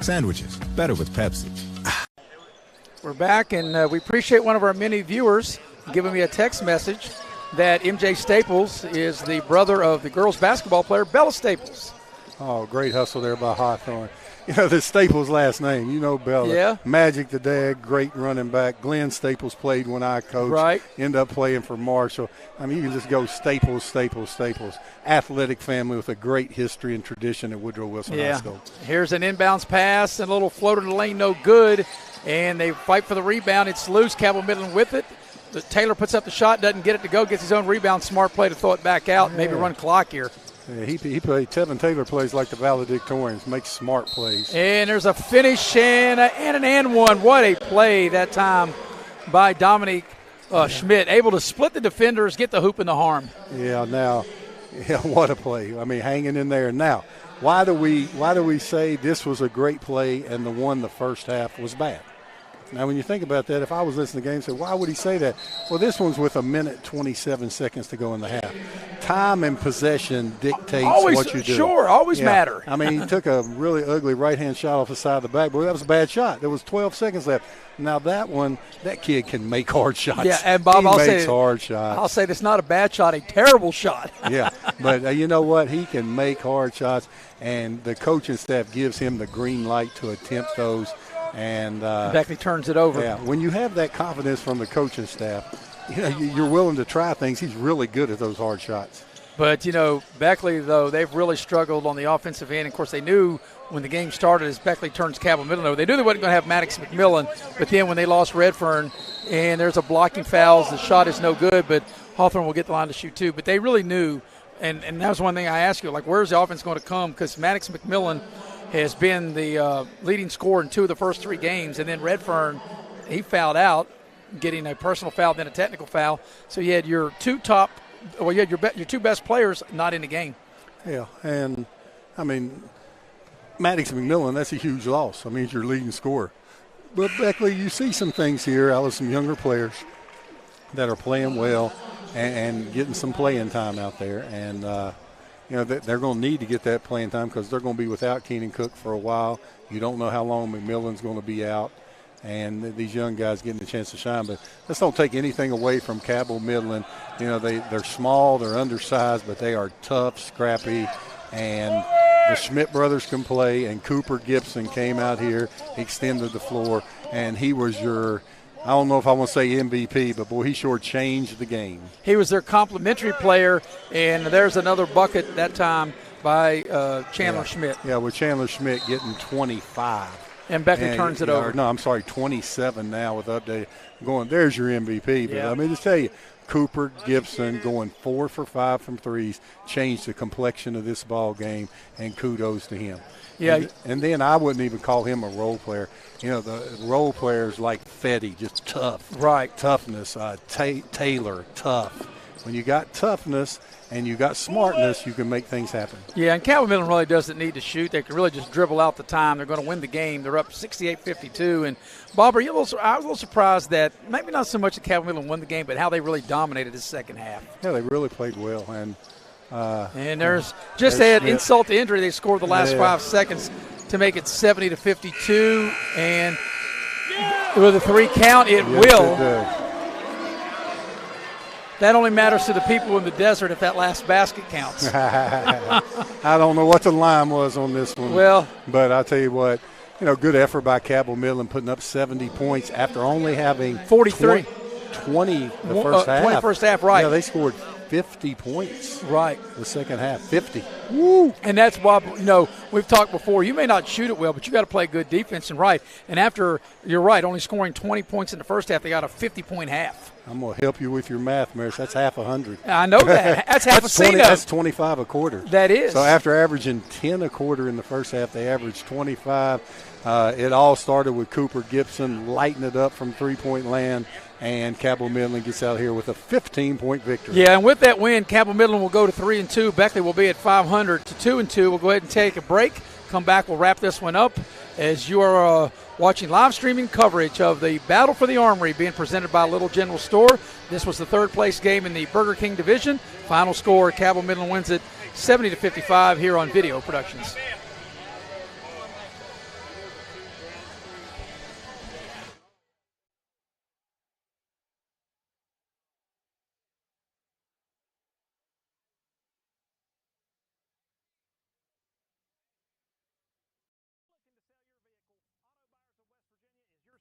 Sandwiches, better with Pepsi. We're back, and we appreciate one of our many viewers giving me a text message that MJ Staples is the brother of the girls basketball player Bella Staples. Oh, great hustle there by Hawthorne. The Staples last name, Bella. Yeah. Magic the Dad, great running back. Glenn Staples played when I coached. Right. Ended up playing for Marshall. You can just go Staples, Staples, Staples. Athletic family with a great history and tradition at Woodrow Wilson High School. Here's an inbounds pass and a little floater to the lane, no good. And they fight for the rebound. It's loose. Cabell Midland with it. Taylor puts up the shot, doesn't get it to go, gets his own rebound. Smart play to throw it back out, maybe run clock here. Yeah, he played. Tevin Taylor plays like the valedictorians, makes smart plays. And there's a finish and an and one. What a play that time by Dominic Schmidt, able to split the defenders, get the hoop in the harm. Yeah, what a play. Hanging in there. Now, why do we say this was a great play and the one the first half was bad? Now, when you think about that, if I was listening to the game, say, why would he say that? Well, this one's with 1:27 seconds to go in the half. Time and possession dictates what you do. Sure, always matter. He took a really ugly right-hand shot off the side of the backboard. That was a bad shot. There was 12 seconds left. Now, that kid can make hard shots. Yeah, and Bob, he makes hard shots. I'll say that's not a bad shot, a terrible shot. Yeah, but you know what? He can make hard shots, and the coaching staff gives him the green light to attempt those. And Beckley turns it over. Yeah, when you have that confidence from the coaching staff, you're willing to try things. He's really good at those hard shots. But, Beckley, though, they've really struggled on the offensive end. Of course, they knew when the game started as Beckley turns Cabell Midland over. They knew they wasn't going to have Maddox McMillan. But then when they lost Redfern and there's a blocking foul, the shot is no good. But Hawthorne will get the line to shoot too. But they really knew, and that was one thing I asked you, where's the offense going to come? Because Maddox McMillan has been the leading scorer in 2 of the first 3 games. And then Redfern, he fouled out, getting a personal foul, then a technical foul. So you had your 2 your 2 best players not in the game. Yeah, and, Maddox McMillan, that's a huge loss. He's your leading scorer. But, Beckley, you see some things here out of some younger players that are playing well and getting some playing time out there. And, they're going to need to get that playing time because they're going to be without Keenan Cook for a while. You don't know how long McMillan's going to be out. And these young guys getting a chance to shine. But let's don't take anything away from Cabell Midland. They're small, they're undersized, but they are tough, scrappy. And the Schmidt brothers can play, and Cooper Gibson came out here, extended the floor, and he was I don't know if I want to say MVP, but, boy, he sure changed the game. He was their complimentary player, and there's another bucket that time by Chandler Schmidt. Yeah, with Chandler Schmidt getting 25. And Beckley turns it over. No, I'm sorry, 27 now with update. Going, there's your MVP. But let me just tell you, Cooper Gibson going 4 for 5 from threes changed the complexion of this ball game, and kudos to him. Yeah. And then I wouldn't even call him a role player. The role players like Fetty, just tough. Right. Toughness. Taylor, tough. When you got toughness and you got smartness, you can make things happen. Yeah, and Cabell Midland really doesn't need to shoot. They can really just dribble out the time. They're going to win the game. They're up 68-52. And, Bob, I was a little surprised that maybe not so much that Cabell Midland won the game, but how they really dominated the second half. Yeah, they really played well. And there's add insult to injury. They scored the last 5 seconds to make it 70-52. And with a 3 count, it will. That only matters to the people in the desert if that last basket counts. I don't know what the line was on this one. Well, but I'll tell you what, good effort by Cabell Midland putting up 70 points after only having 43. 20 the first half. 20 first half, right. Yeah, they scored 50 points. Right. The second half, 50. Woo! And that's why, we've talked before, you may not shoot it well, but you got to play good defense and right. And after, you're right, only scoring 20 points in the first half, they got a 50-point half. I'm going to help you with your math, Maris. That's half 100. I know that. That's half a C. That's 25 a quarter. That is. So after averaging 10 a quarter in the first half, they averaged 25. It all started with Cooper Gibson lighting it up from three-point land, and Cabell Midland gets out here with a 15-point victory. Yeah, and with that win, Cabell Midland will go to 3-2. Beckley will be at 500 to 2-2. We'll go ahead and take a break. Come back, we'll wrap this one up as you are watching live streaming coverage of the Battle for the Armory being presented by Little General Store. This was the third place game in the Burger King division. Final score, Cabell Midland wins it 70-55 here on Video Productions.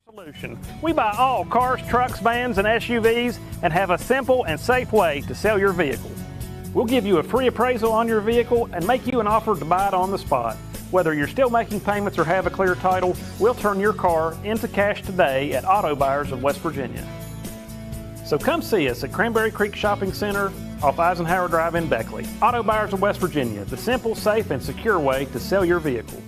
Solution. We buy all cars, trucks, vans, and SUVs and have a simple and safe way to sell your vehicle. We'll give you a free appraisal on your vehicle and make you an offer to buy it on the spot. Whether you're still making payments or have a clear title, we'll turn your car into cash today at Auto Buyers of West Virginia. So come see us at Cranberry Creek Shopping Center off Eisenhower Drive in Beckley. Auto Buyers of West Virginia, the simple, safe, and secure way to sell your vehicle.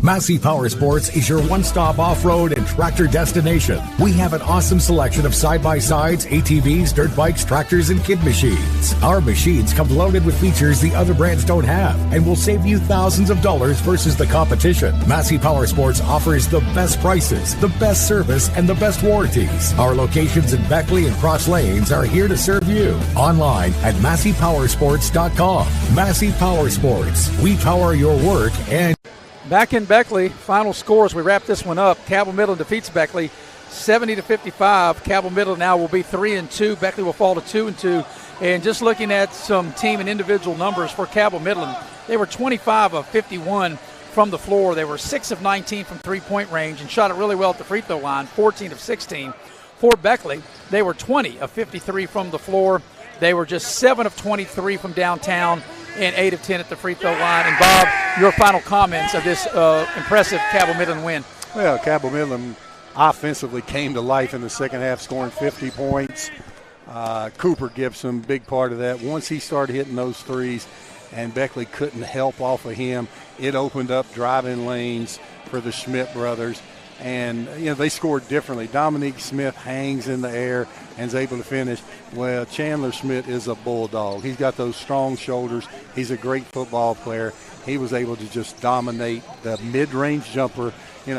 Massey Power Sports is your one-stop off-road and tractor destination. We have an awesome selection of side-by-sides, ATVs, dirt bikes, tractors, and kid machines. Our machines come loaded with features the other brands don't have and will save you thousands of dollars versus the competition. Massey Power Sports offers the best prices, the best service, and the best warranties. Our locations in Beckley and Cross Lanes are here to serve you. Online at MasseyPowersports.com. Massey Power Sports. We power your work and... Back in Beckley, final scores. We wrap this one up. Cabell Midland defeats Beckley 70-55. Cabell Midland now will be 3-2. Beckley will fall to 2-2. And just looking at some team and individual numbers for Cabell Midland, they were 25 of 51 from the floor. They were 6 of 19 from three-point range and shot it really well at the free throw line, 14 of 16. For Beckley, they were 20 of 53 from the floor. They were just 7 of 23 from downtown and 8 of 10 at the free throw line. And, Bob, your final comments of this impressive Cabell Midland win. Well, Cabell Midland offensively came to life in the second half, scoring 50 points. Cooper Gibson, big part of that. Once he started hitting those threes and Beckley couldn't help off of him, it opened up driving lanes for the Schmidt brothers. And, they scored differently. Dominique Smith hangs in the air and is able to finish. Well, Chandler Schmidt is a bulldog. He's got those strong shoulders. He's a great football player. He was able to just dominate the mid-range jumper,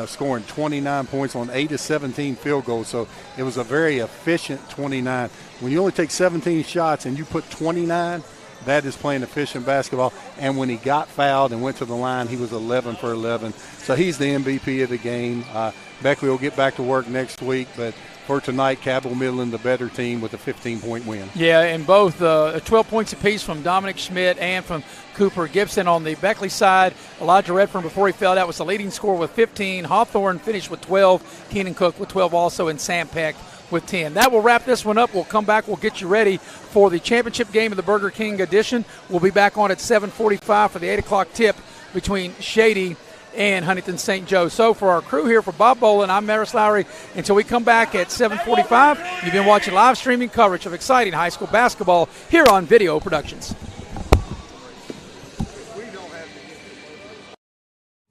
scoring 29 points on 8 of 17 field goals. So it was a very efficient 29. When you only take 17 shots and you put 29, That is playing efficient basketball. And when he got fouled and went to the line, he was 11 for 11. So he's the MVP of the game. Beckley will get back to work next week, but for tonight, Cabell Midland, the better team, with a 15-point win. Yeah, and both 12 points apiece from Dominic Schmidt and from Cooper Gibson. On the Beckley side, Elijah Redfern, before he fell out, was the leading scorer with 15. Hawthorne finished with 12. Keenan Cook with 12 also, and Sam Peck with 10. That will wrap this one up. We'll come back. We'll get you ready for the championship game of the Burger King edition. We'll be back on at 7:45 for the 8 o'clock tip between Shady and Huntington St. Joe. So for our crew here, for Bob Boland, I'm Maris Lowry. Until we come back at 7:45, you've been watching live streaming coverage of exciting high school basketball here on Video Productions.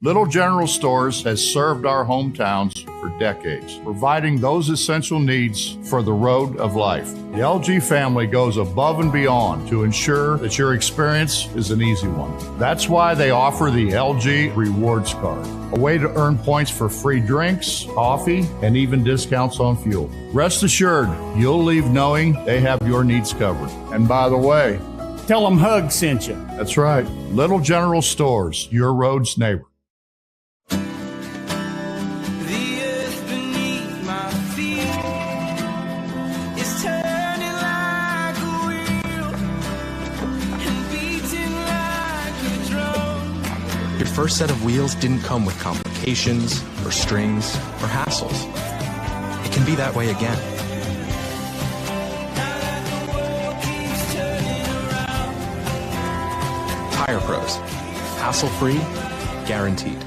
Little General Stores has served our hometowns for decades, providing those essential needs for the road of life. The LG family goes above and beyond to ensure that your experience is an easy one. That's why they offer the LG Rewards Card, a way to earn points for free drinks, coffee, and even discounts on fuel. Rest assured, you'll leave knowing they have your needs covered. And by the way, tell them Hug sent you. That's right. Little General Stores, your road's neighbor. Your first set of wheels didn't come with complications, or strings, or hassles. It can be that way again. Tire Pros. Hassle-free, guaranteed.